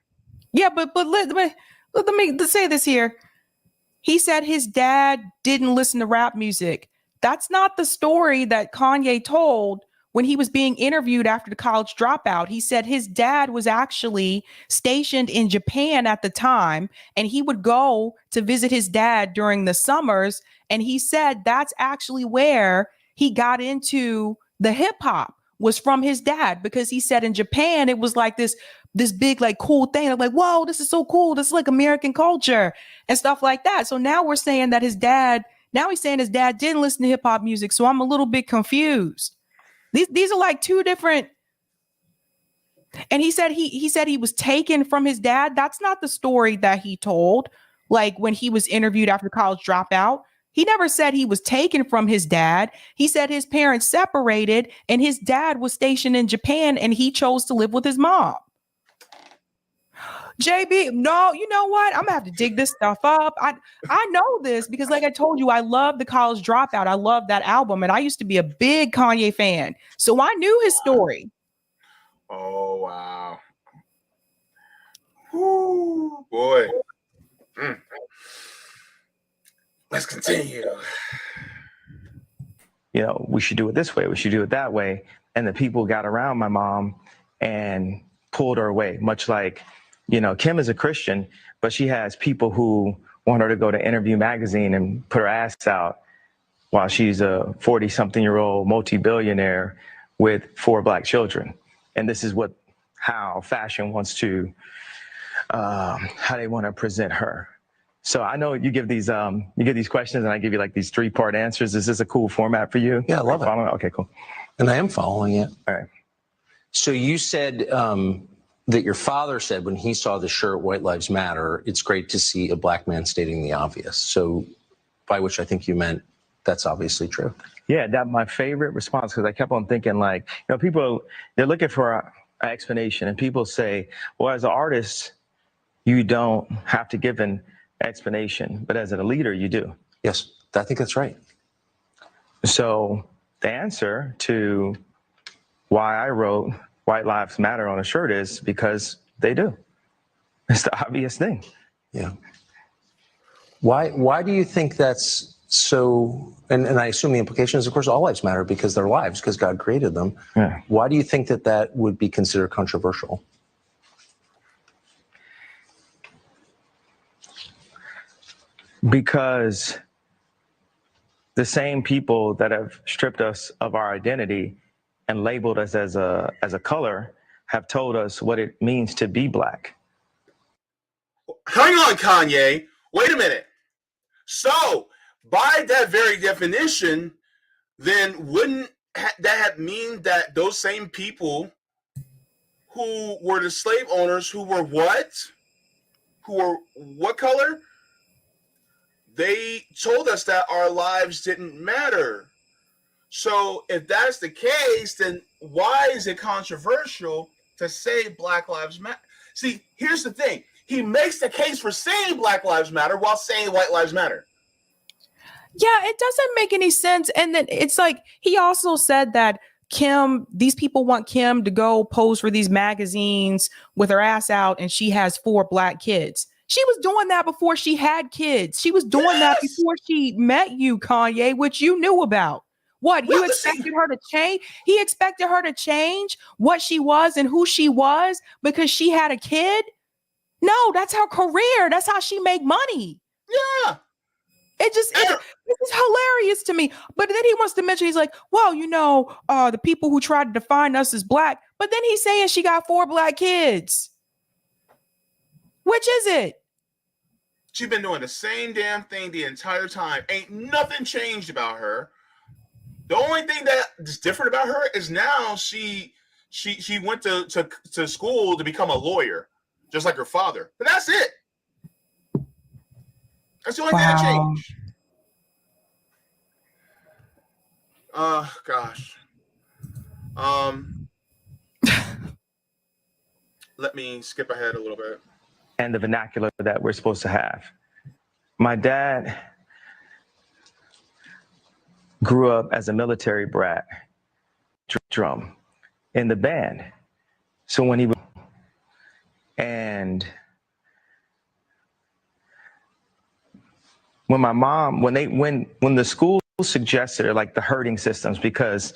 Yeah, but let me say this here. He said his dad didn't listen to rap music. That's not the story that Kanye told when he was being interviewed after The College Dropout. He said his dad was actually stationed in Japan at the time, and he would go to visit his dad during the summers. And he said that's actually where he got into the hip hop, was from his dad, because he said in Japan, it was like this big, like, cool thing. I'm like, whoa, this is so cool. This is like American culture and stuff like that. So now we're saying that he's saying his dad didn't listen to hip hop music. So I'm a little bit confused. These are like two different. And he said he was taken from his dad. That's not the story that he told. Like when he was interviewed after College Dropout, he never said he was taken from his dad. He said his parents separated and his dad was stationed in Japan and he chose to live with his mom. JB, no, you know what? I'm gonna have to dig this stuff up. I know this because, like I told you, I love The College Dropout. I love that album, and I used to be a big Kanye fan, so I knew his story. Oh wow! Woo, boy. Let's continue. You know, we should do it this way, we should do it that way. And the people got around my mom and pulled her away, much like, you know, Kim is a Christian, but she has people who want her to go to Interview Magazine and put her ass out while she's a 40-something-year-old multi-billionaire with 4 Black children. And this is how fashion wants to, how they want to present her. So I know you give these questions and I give you like these 3-part answers. Is this a cool format for you? Yeah, I love it. Okay, cool. And I am following it. All right. So you said that your father said when he saw the shirt, White Lives Matter, it's great to see a Black man stating the obvious. So by which I think you meant that's obviously true. Yeah, that's my favorite response, because I kept on thinking, like, you know, people, they're looking for an explanation, and people say, well, as an artist, you don't have to give an explanation, but as a leader, you do. Yes, I think that's right. So the answer to why I wrote White Lives Matter on a shirt is because they do. It's the obvious thing. Yeah. Why do you think that's so? And I assume the implication is, of course, all lives matter because they're lives, because God created them. Yeah. Why do you think that would be considered controversial? Because the same people that have stripped us of our identity and labeled us as a color have told us what it means to be Black. Hang on, Kanye. Wait a minute. So, by that very definition, then wouldn't that mean that those same people who were the slave owners, who were what? Who were what color? They told us that our lives didn't matter. So if that's the case, then why is it controversial to say Black Lives Matter? See, here's the thing. He makes the case for saying Black Lives Matter while saying White Lives Matter. Yeah, it doesn't make any sense. And then it's like, he also said that these people want Kim to go pose for these magazines with her ass out, and she has 4 Black kids. She was doing that before she had kids. She was doing that before she met you, Kanye, which you knew about. What, you expected her to change? He expected her to change what she was and who she was because she had a kid? No, that's her career. That's how she make money. Yeah. It's hilarious to me. But then he wants to mention, he's like, well, the people who tried to define us as black, but then he's saying she got 4 black kids. Which is it? She's been doing the same damn thing the entire time. Ain't nothing changed about her. The only thing that is different about her is now she went to school to become a lawyer, just like her father. But that's it. That's the only thing that changed. Gosh. Let me skip ahead a little bit. And the vernacular that we're supposed to have. My dad grew up as a military brat, drum in the band. So when he was, and when my mom, when the school suggested, like the herding systems, because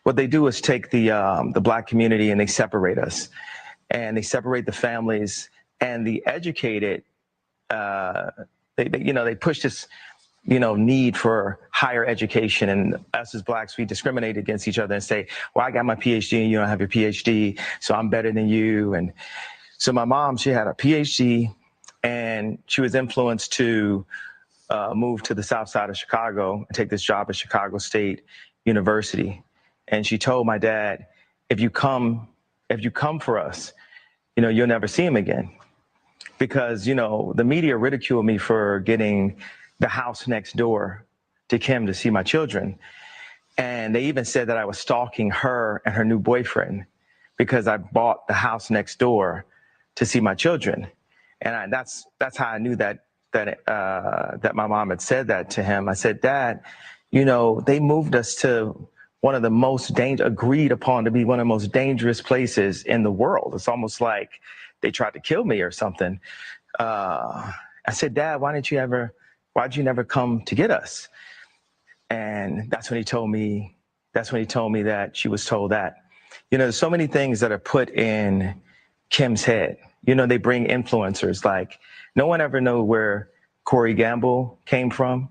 what they do is take the black community and they separate us, and they separate the families, and the educated, they push this, need for higher education, and us as blacks, we discriminate against each other and say, well, I got my PhD and you don't have your PhD, so I'm better than you. And so my mom, she had a PhD, and she was influenced to move to the south side of Chicago and take this job at Chicago State University. And she told my dad, if you come for us, you'll never see him again. Because, the media ridiculed me for getting the house next door to Kim to see my children. And they even said that I was stalking her and her new boyfriend because I bought the house next door to see my children. And that's how I knew that my mom had said that to him. I said, Dad, they moved us to one of the most agreed upon to be one of the most dangerous places in the world. It's almost like they tried to kill me or something. I said, Dad, why'd you never come to get us? And that's when he told me that she was told that. There's so many things that are put in Kim's head. They bring influencers, like no one ever knows where Corey Gamble came from.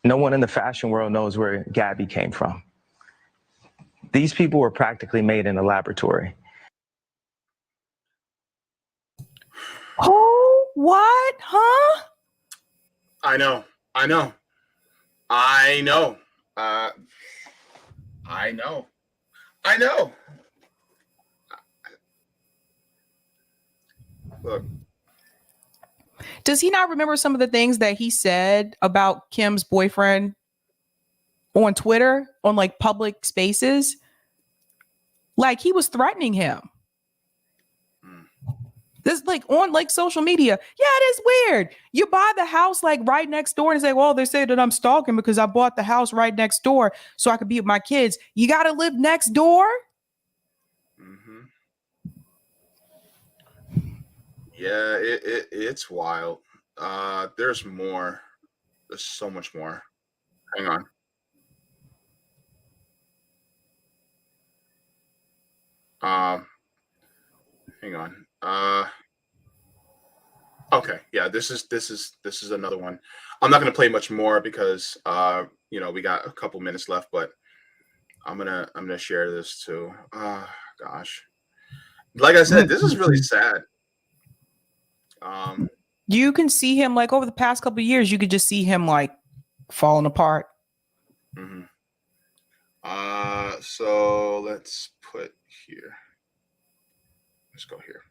No one in the fashion world knows where Gabby came from. These people were practically made in a laboratory. Oh, what? Huh? I know. Look. Does he not remember some of the things that he said about Kim's boyfriend on Twitter, on like public spaces? Like he was threatening him. This like on like social media. Yeah, it is weird. You buy the house like right next door and say, well, they say that I'm stalking because I bought the house right next door so I could be with my kids. You got to live next door? Mm-hmm. Yeah, it's wild. There's more. There's so much more. Hang on. Hang on. Okay, yeah, this is another one. I'm not gonna play much more because we got a couple minutes left, but I'm gonna share this too. Gosh, like I said, this is really sad. You can see him like over the past couple of years. You could just see him like falling apart. Mm-hmm. So let's put here. Let's go here.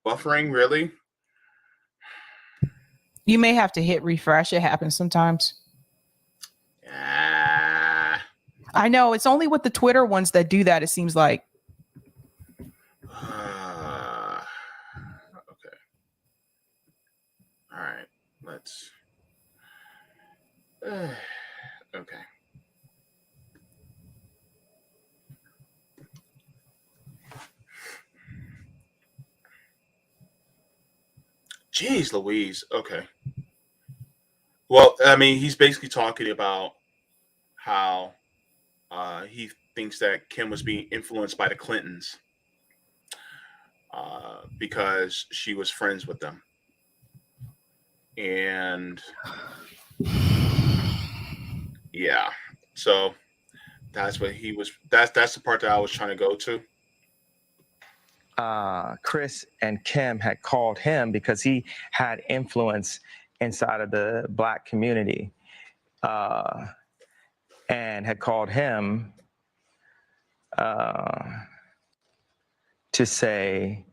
Buffering, really? You may have to hit refresh. It happens sometimes. I know. It's only with the Twitter ones that do that, it seems like. Okay. All right. Let's. Okay. Jeez Louise. Okay. Well, I mean, he's basically talking about how he thinks that Kim was being influenced by the Clintons because she was friends with them. And yeah, so that's what he was. That's the part that I was trying to go to. Chris and Kim had called him because he had influence inside of the Black community, and had called him to say,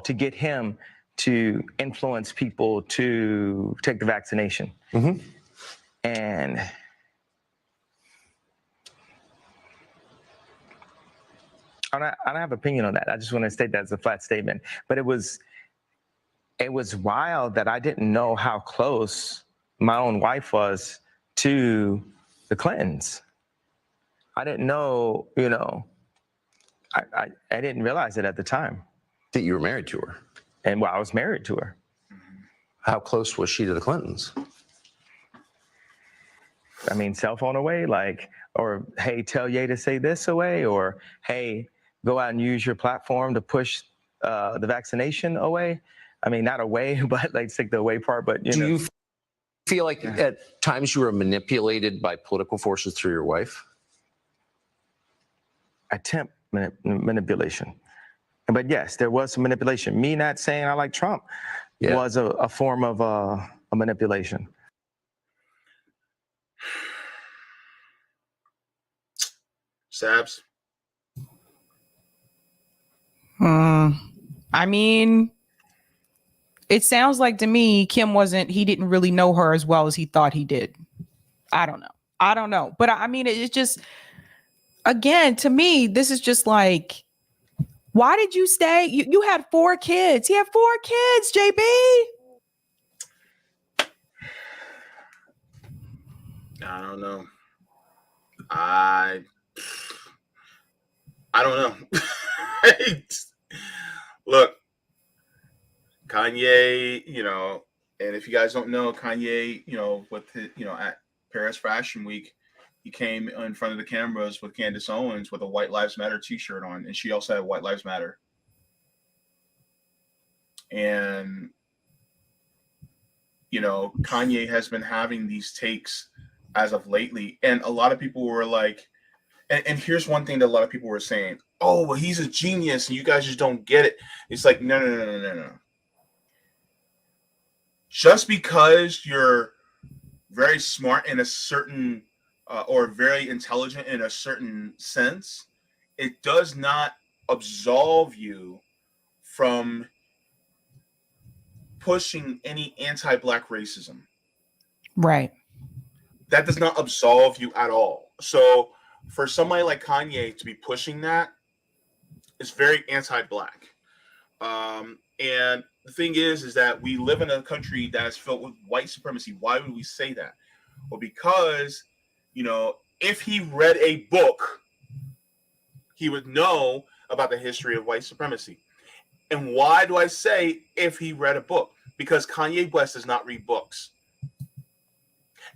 to get him to influence people to take the vaccination. Mm-hmm. And I don't have an opinion on that. I just want to state that as a flat statement. But it was wild that I didn't know how close my own wife was to the Clintons. I didn't know, I didn't realize it at the time. That you were married to her. And well, I was married to her. How close was she to the Clintons? I mean, cell phone away, or hey, tell Ye to say this away, or hey, go out and use your platform to push the vaccination away. I mean, not away, but take the away part. But Do you feel like at times you were manipulated by political forces through your wife? Attempt manipulation. But yes, there was some manipulation. Me not saying I like Trump was a form of a manipulation. Sabs? I mean, it sounds like to me, he didn't really know her as well as he thought he did. I don't know. But I mean, it's just, again, to me, this is just like, why did you stay? You had 4 kids. He had 4 kids, JB. I don't know. I don't know. Look, Kanye, and if you guys don't know, Kanye, with his, at Paris Fashion Week, he came in front of the cameras with Candace Owens with a White Lives Matter t-shirt on, and she also had White Lives Matter. And, Kanye has been having these takes as of lately, and a lot of people were like, and here's one thing that a lot of people were saying, oh, well, he's a genius, and you guys just don't get it. It's like, no. Just because you're very smart in a certain or very intelligent in a certain sense, it does not absolve you from pushing any anti-Black racism. Right. That does not absolve you at all. So for somebody like Kanye to be pushing that, it's very anti-Black. And the thing is that we live in a country that is filled with white supremacy. Why would we say that? Well, because, if he read a book, he would know about the history of white supremacy. And why do I say if he read a book? Because Kanye West does not read books.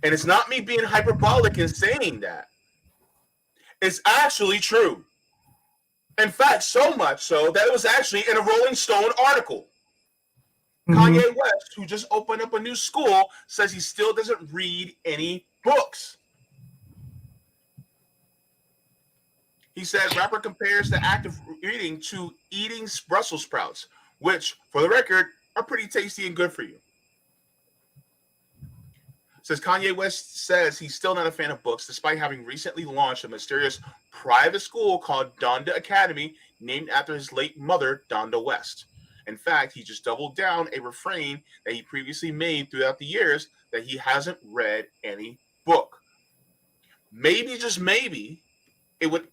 And it's not me being hyperbolic in saying that. It's actually true. In fact, so much so that it was actually in a Rolling Stone article. Mm-hmm. Kanye West, who just opened up a new school, says he still doesn't read any books. He said rapper compares the act of reading to eating Brussels sprouts, which, for the record, are pretty tasty and good for you. Says Kanye West says he's still not a fan of books, despite having recently launched a mysterious private school called Donda Academy, named after his late mother, Donda West. In fact, he just doubled down a refrain that he previously made throughout the years that he hasn't read any book. Maybe, just maybe, it would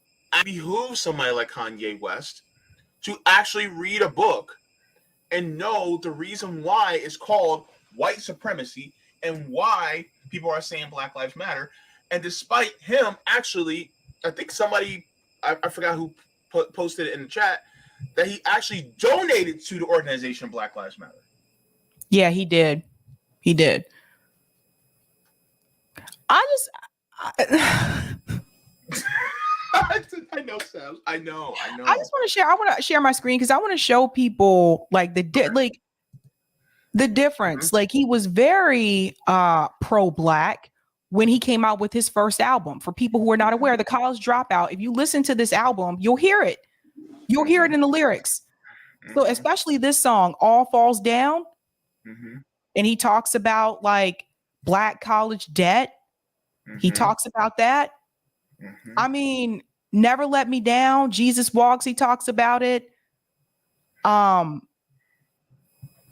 behoove somebody like Kanye West to actually read a book and know the reason why it's called white supremacy and why people are saying Black Lives Matter. And despite him actually, I think somebody, I forgot who posted it in the chat, that he actually donated to the organization Black Lives Matter. Yeah, he did. He did. I know, Sam. I know. just want to share. I want to share my screen because I want to show people like the difference. Mm-hmm. Like he was very pro-black when he came out with his first album. For people who are not aware, The College Dropout, if you listen to this album, you'll hear it. You'll hear it in the lyrics. So especially this song, All Falls Down. And he talks about like black college debt. He talks about that. I mean, Never Let Me Down, Jesus Walks, he talks about it. And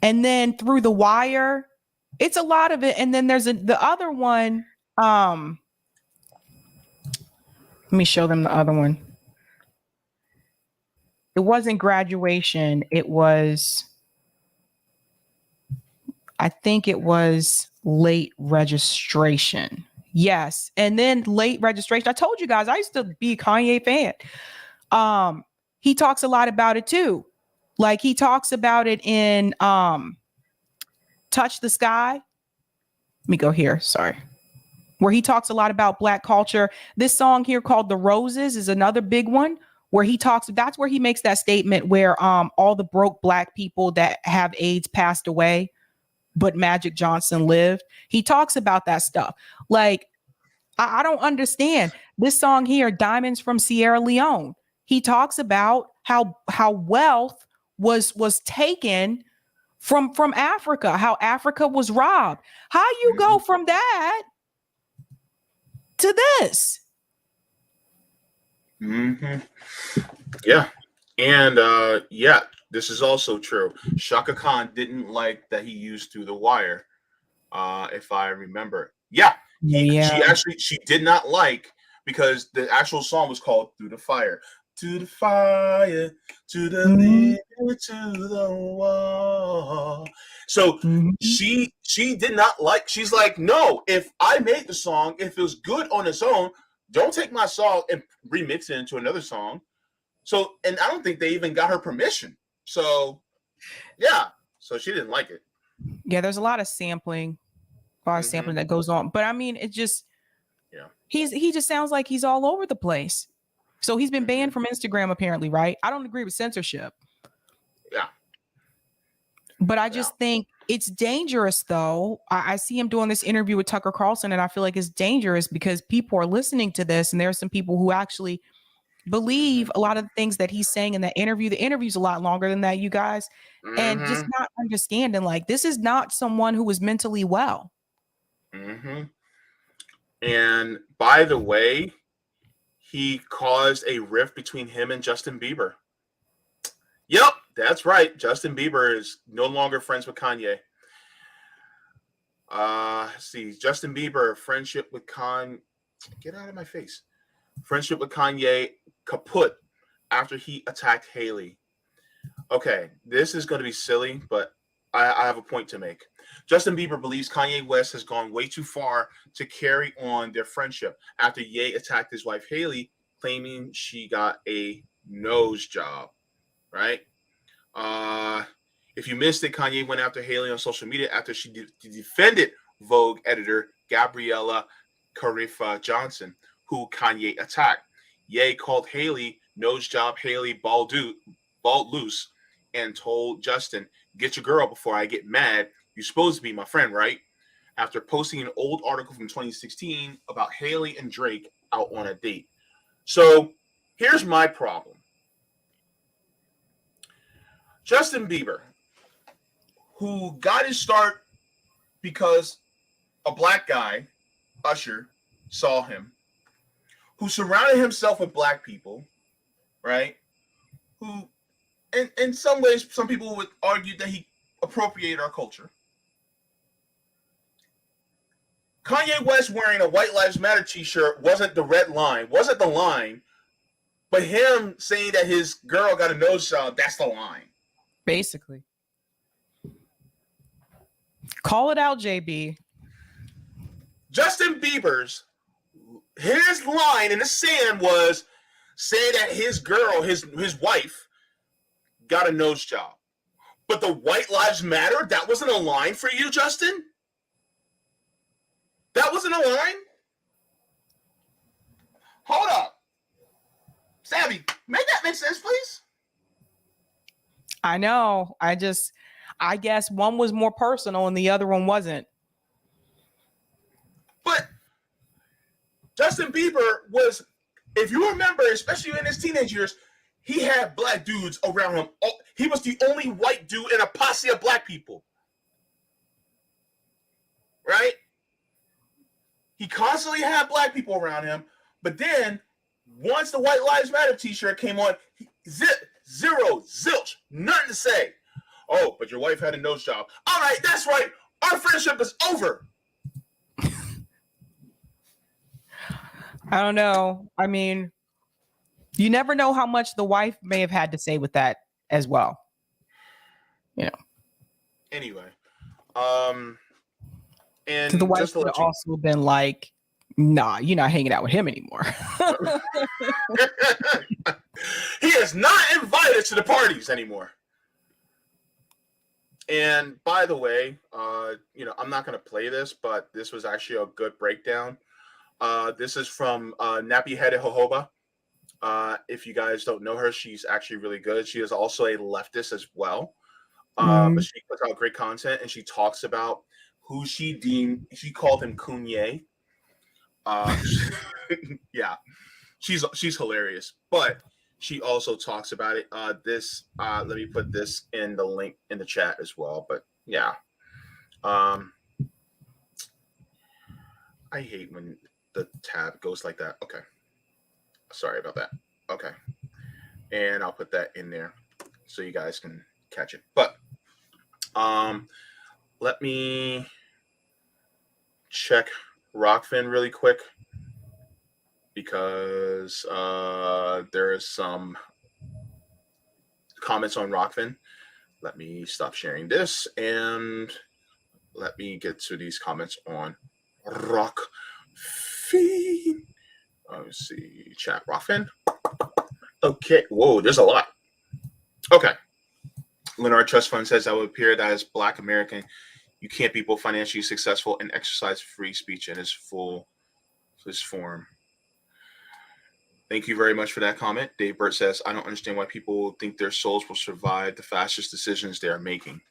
then Through the Wire, it's a lot of it. And then there's the other one. Let me show them the other one. It wasn't Graduation. It was, I think it was Late Registration. Yes. And then Late Registration. I told you guys, I used to be a Kanye fan. He talks a lot about it too. Like he talks about it in Touch the Sky. Let me go here. Sorry. Where he talks a lot about black culture. This song here called The Roses is another big one where he talks, that's where he makes that statement where all the broke black people that have AIDS passed away, but Magic Johnson lived. He talks about that stuff. Like, I don't understand this song here, Diamonds from Sierra Leone. He talks about how wealth was taken from Africa, how Africa was robbed. How you go from that to this? Yeah. And this is also true. Shaka Khan didn't like that he used Through the Wire, if I remember. Yeah. She did not like, because the actual song was called Through the Fire. To the fire, to the limit, to the wall. So she did not like, she's like, no, if I made the song, if it was good on its own, don't take my song and remix it into another song. So, and I don't think they even got her permission. So, yeah. So she didn't like it. Yeah, there's a lot of sampling, that goes on. But I mean, it just, he just sounds like he's all over the place. So he's been banned from Instagram, apparently, right? I don't agree with censorship. Yeah. But I just think it's dangerous, though. I see him doing this interview with Tucker Carlson, and I feel like it's dangerous because people are listening to this, and there are some people who actually believe a lot of the things that he's saying in that interview. The interview's a lot longer than that, you guys, and just not understanding, like, this is not someone who is mentally well. And by the way, he caused a rift between him and Justin Bieber. Yep, that's right. Justin Bieber is no longer friends with Kanye. Let's see, Justin Bieber, friendship with get out of my face. Friendship with Kanye kaput after he attacked Haley. Okay, this is going to be silly, but I have a point to make. Justin Bieber believes Kanye West has gone way too far to carry on their friendship after Ye attacked his wife Haley, claiming she got a nose job. Right? If you missed it, Kanye went after Haley on social media after she defended Vogue editor Gabriella Carifa Johnson, who Kanye attacked. Ye called Haley nose job Haley bald loose and told Justin, "Get your girl before I get mad. You're supposed to be my friend, right?" After posting an old article from 2016 about Haley and Drake out on a date. So here's my problem. Justin Bieber, who got his start because a black guy, Usher, saw him, who surrounded himself with black people, right? Who, in some ways, some people would argue that he appropriated our culture. Kanye West wearing a White Lives Matter t-shirt wasn't the red line, wasn't the line, but him saying that his girl got a nose job, that's the line. Basically. Call it out, JB. Justin Bieber's, his line in the sand was saying that his girl, his wife, got a nose job. But the White Lives Matter, that wasn't a line for you, Justin? That wasn't a line? Hold up. Savvy, make that make sense, please. I know. I guess one was more personal and the other one wasn't. But Justin Bieber was, if you remember, especially in his teenage years, he had black dudes around him. He was the only white dude in a posse of black people. Right? He constantly had black people around him. But then, once the White Lives Matter t-shirt came on, zero, zilch, nothing to say. Oh, but your wife had a nose job. All right, that's right. Our friendship is over. I don't know. I mean, you never know how much the wife may have had to say with that as well. You know. Anyway, and the wife could have also been like, "Nah, you're not hanging out with him anymore." He is not invited to the parties anymore. And by the way, I'm not going to play this, but this was actually a good breakdown. This is from Nappy Headed Jojoba. If you guys don't know her, she's actually really good. She is also a leftist as well. But she puts out great content, and she talks about who she called him Kanye. Yeah, she's hilarious. But she also talks about it. Let me put this in the link in the chat as well. But yeah, I hate when the tab goes like that. Okay, sorry about that. Okay, and I'll put that in there so you guys can catch it. But let me check Rockfin really quick, because there is some comments on Rockfin. Let me stop sharing this and let me get to these comments on Rockfin. Let's see, chat Rockfin. Okay, whoa, there's a lot. Okay. Leonard Trust Fund says, "I would appear that as Black American, you can't be both financially successful and exercise free speech in its full form." Thank you very much for that comment. Dave Burt says, "I don't understand why people think their souls will survive the fastest decisions they are making."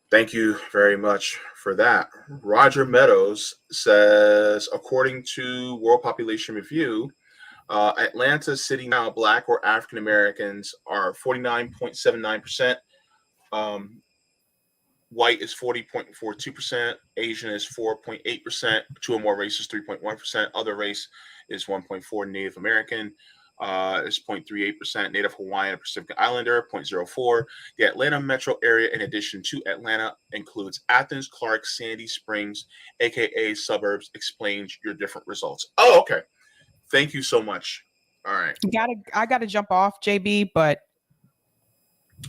Thank you very much for that. Roger Meadows says, according to World Population Review, Atlanta City now Black or African Americans are 49.79%. White is 40.42%. Asian is 4.8%. Two or more races, 3.1%. Other race is 1.4%. Native American is 0.38%. Native Hawaiian and Pacific Islander, 0.04%. The Atlanta metro area, in addition to Atlanta, includes Athens, Clark, Sandy Springs, aka suburbs. Explains your different results. Oh, okay. Thank you so much. All right. I gotta jump off, JB, but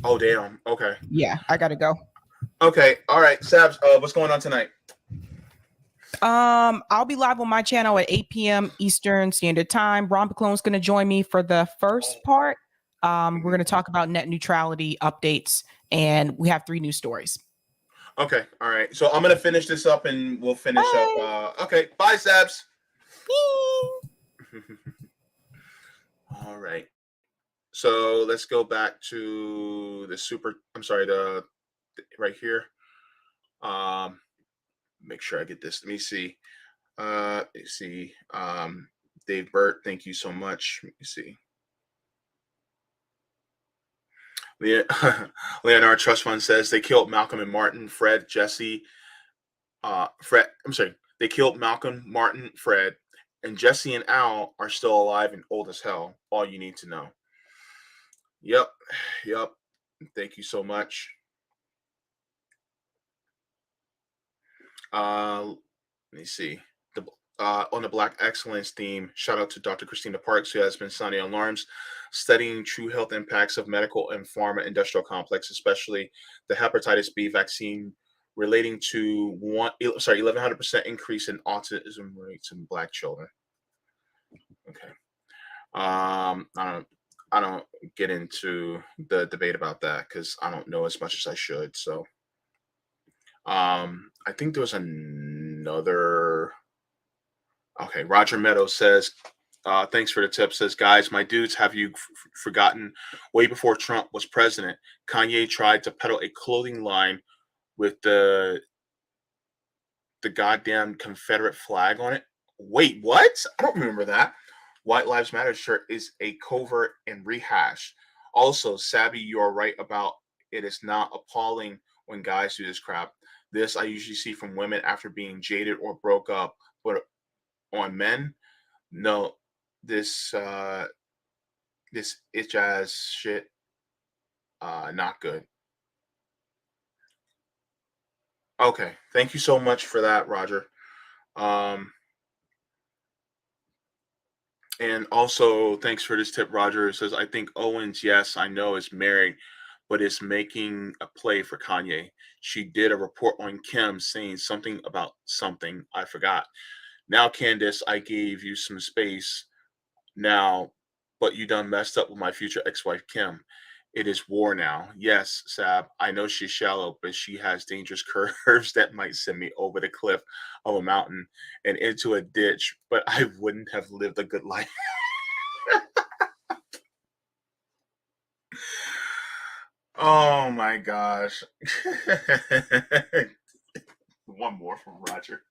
oh damn. Okay. Yeah, I gotta go. Okay. All right. Sabs, what's going on tonight? I'll be live on my channel at 8 p.m. Eastern Standard Time. Ron Baclone's gonna join me for the first part. We're gonna talk about net neutrality updates, and we have 3 news stories. Okay. All right. So I'm gonna finish this up, and we'll finish up. Okay. Bye, Sabs. All right. So let's go back to the right here. Make sure I get this. Let me see. Dave Burt, thank you so much. Let me see. Leonard Trust Fund says they killed Malcolm and Martin, Fred, Jesse. They killed Malcolm, Martin, Fred, and Jesse and Al are still alive and old as hell. All you need to know. Yep. Thank you so much. Let me see. On the Black Excellence theme, shout out to Dr. Christina Parks, who has been sounding alarms, studying true health impacts of medical and pharma industrial complex, especially the hepatitis B vaccine, relating to 1,100% increase in autism rates in Black children. Okay. I don't get into the debate about that because I don't know as much as I should. So I think there was another. Okay, Roger Meadows says, thanks for the tip. Says, guys, my dudes, have you forgotten? Way before Trump was president, Kanye tried to peddle a clothing line with the goddamn Confederate flag on it. Wait, what? I don't remember that. White Lives Matter shirt is a covert and rehash. Also, Sabby, you are right about it is not appalling when guys do this crap. This I usually see from women after being jaded or broke up, but on men, no. This itch ass shit, not good. Okay, thank you so much for that, Roger. Um, and also thanks for this tip, Roger. It says, I think Owens, yes, I know, is married, but is making a play for Kanye. She did a report on Kim saying something about something. I forgot. Now, Candace, I gave you some space now, but you done messed up with my future ex-wife, Kim. It is war now. Yes, Sab, I know she's shallow, but she has dangerous curves that might send me over the cliff of a mountain and into a ditch, but I wouldn't have lived a good life. Oh my gosh. One more from Roger.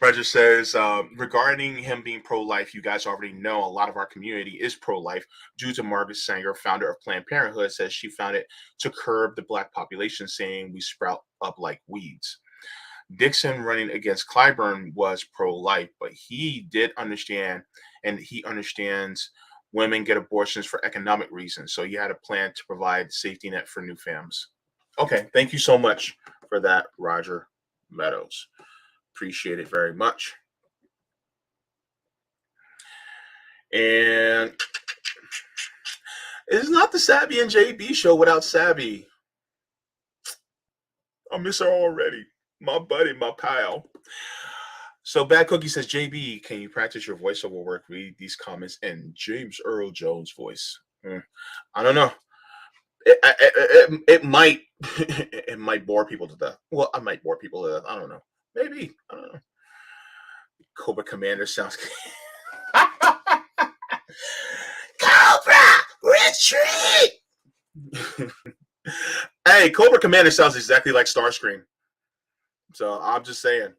Roger says, regarding him being pro-life, you guys already know a lot of our community is pro-life due to Margaret Sanger, founder of Planned Parenthood, says she found it to curb the black population, saying we sprout up like weeds. Dixon running against Clyburn was pro-life, but he did understand, and he understands women get abortions for economic reasons. So he had a plan to provide safety net for new families. Okay, thank you so much for that, Roger Meadows. Appreciate it very much. And it's not the Sabby and JB show without Sabby. I miss her already. My buddy, my pal. So Bad Cookie says, JB, can you practice your voiceover work? Read these comments in James Earl Jones' voice. I don't know. It might it might bore people to death. Well, I might bore people to death. I don't know. Maybe. I don't know. Cobra Commander sounds Cobra retreat. Hey, Cobra Commander sounds exactly like Starscream. So I'm just saying.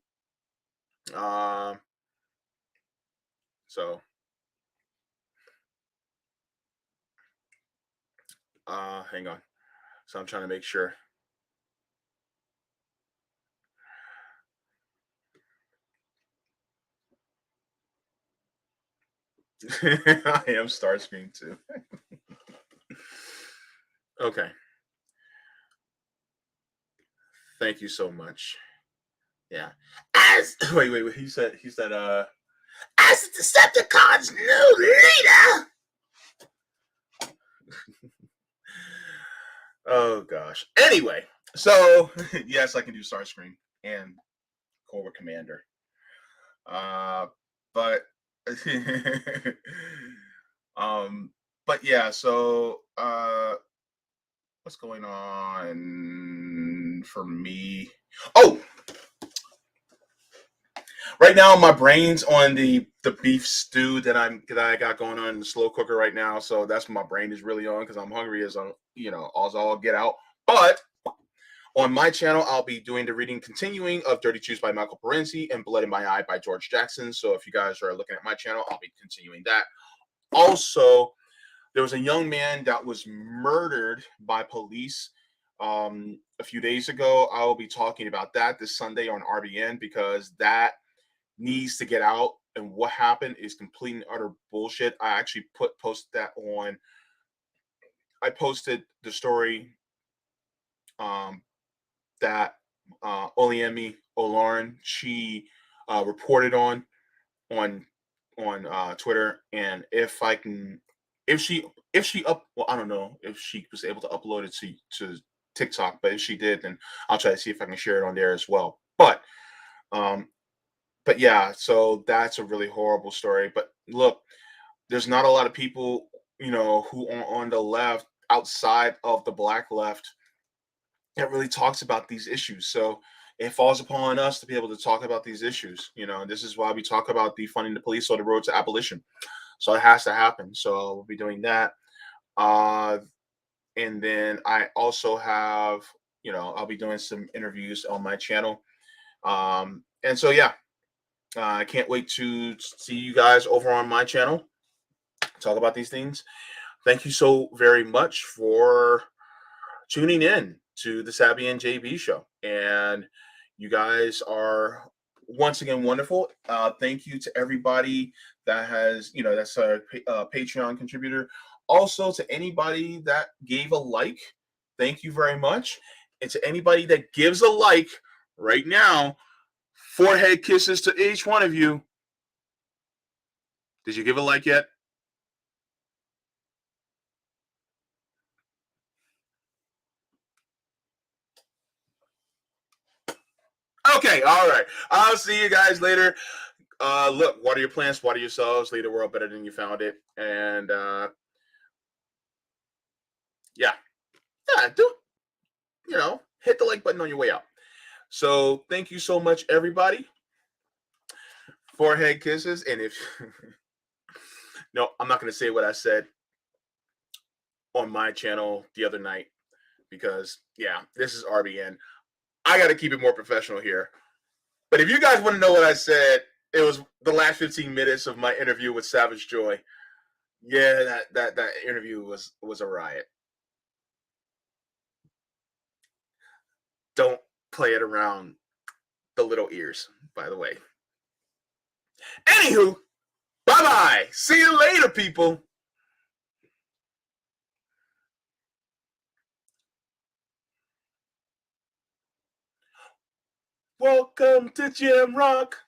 Hang on. So I'm trying to make sure. I am Starscream too. Okay. Thank you so much. Yeah. As wait. He said as the Decepticons' new leader. Oh gosh. Anyway, so yes, I can do Starscream and Cobra Commander. But but yeah, so what's going on for me? Oh, right now my brain's on the beef stew that I got going on in the slow cooker right now. So that's what my brain is really on because I'm hungry as all get out. But on my channel, I'll be doing the reading continuing of Dirty Juice by Michael Perenzi and Blood in My Eye by George Jackson. So if you guys are looking at my channel, I'll be continuing that. Also, there was a young man that was murdered by police a few days ago. I will be talking about that this Sunday on RBN because that needs to get out. And what happened is complete and utter bullshit. I actually posted that on. I posted the story that Oliemi Olarin she reported on Twitter, and if she well, I don't know if she was able to upload it to TikTok, but if she did, then I'll try to see if I can share it on there as well. But yeah, so that's a really horrible story. But look, there's not a lot of people, who are on the left outside of the black left that really talks about these issues. So it falls upon us to be able to talk about these issues. And this is why we talk about defunding the police or the road to abolition. So it has to happen. So we'll be doing that. And then I also have, I'll be doing some interviews on my channel. And so, yeah, I can't wait to see you guys over on my channel, talk about these things. Thank you so very much for tuning in to the Sabby and JB show. And you guys are once again wonderful. Thank you to everybody that has, that's a Patreon contributor. Also to anybody that gave a like, thank you very much. And to anybody that gives a like right now, forehead kisses to each one of you. Did you give a like yet? Okay, all right. I'll see you guys later. Look, water your plants, water yourselves, leave the world better than you found it. And yeah, do hit the like button on your way out. So thank you so much, everybody. Forehead kisses. And if no, I'm not going to say what I said on my channel the other night because this is RBN. I got to keep it more professional here. But if you guys want to know what I said, it was the last 15 minutes of my interview with Savage Joy. Yeah, that interview was a riot. Don't play it around the little ears, by the way. Anywho, bye-bye. See you later, people. Welcome to Jam Rock.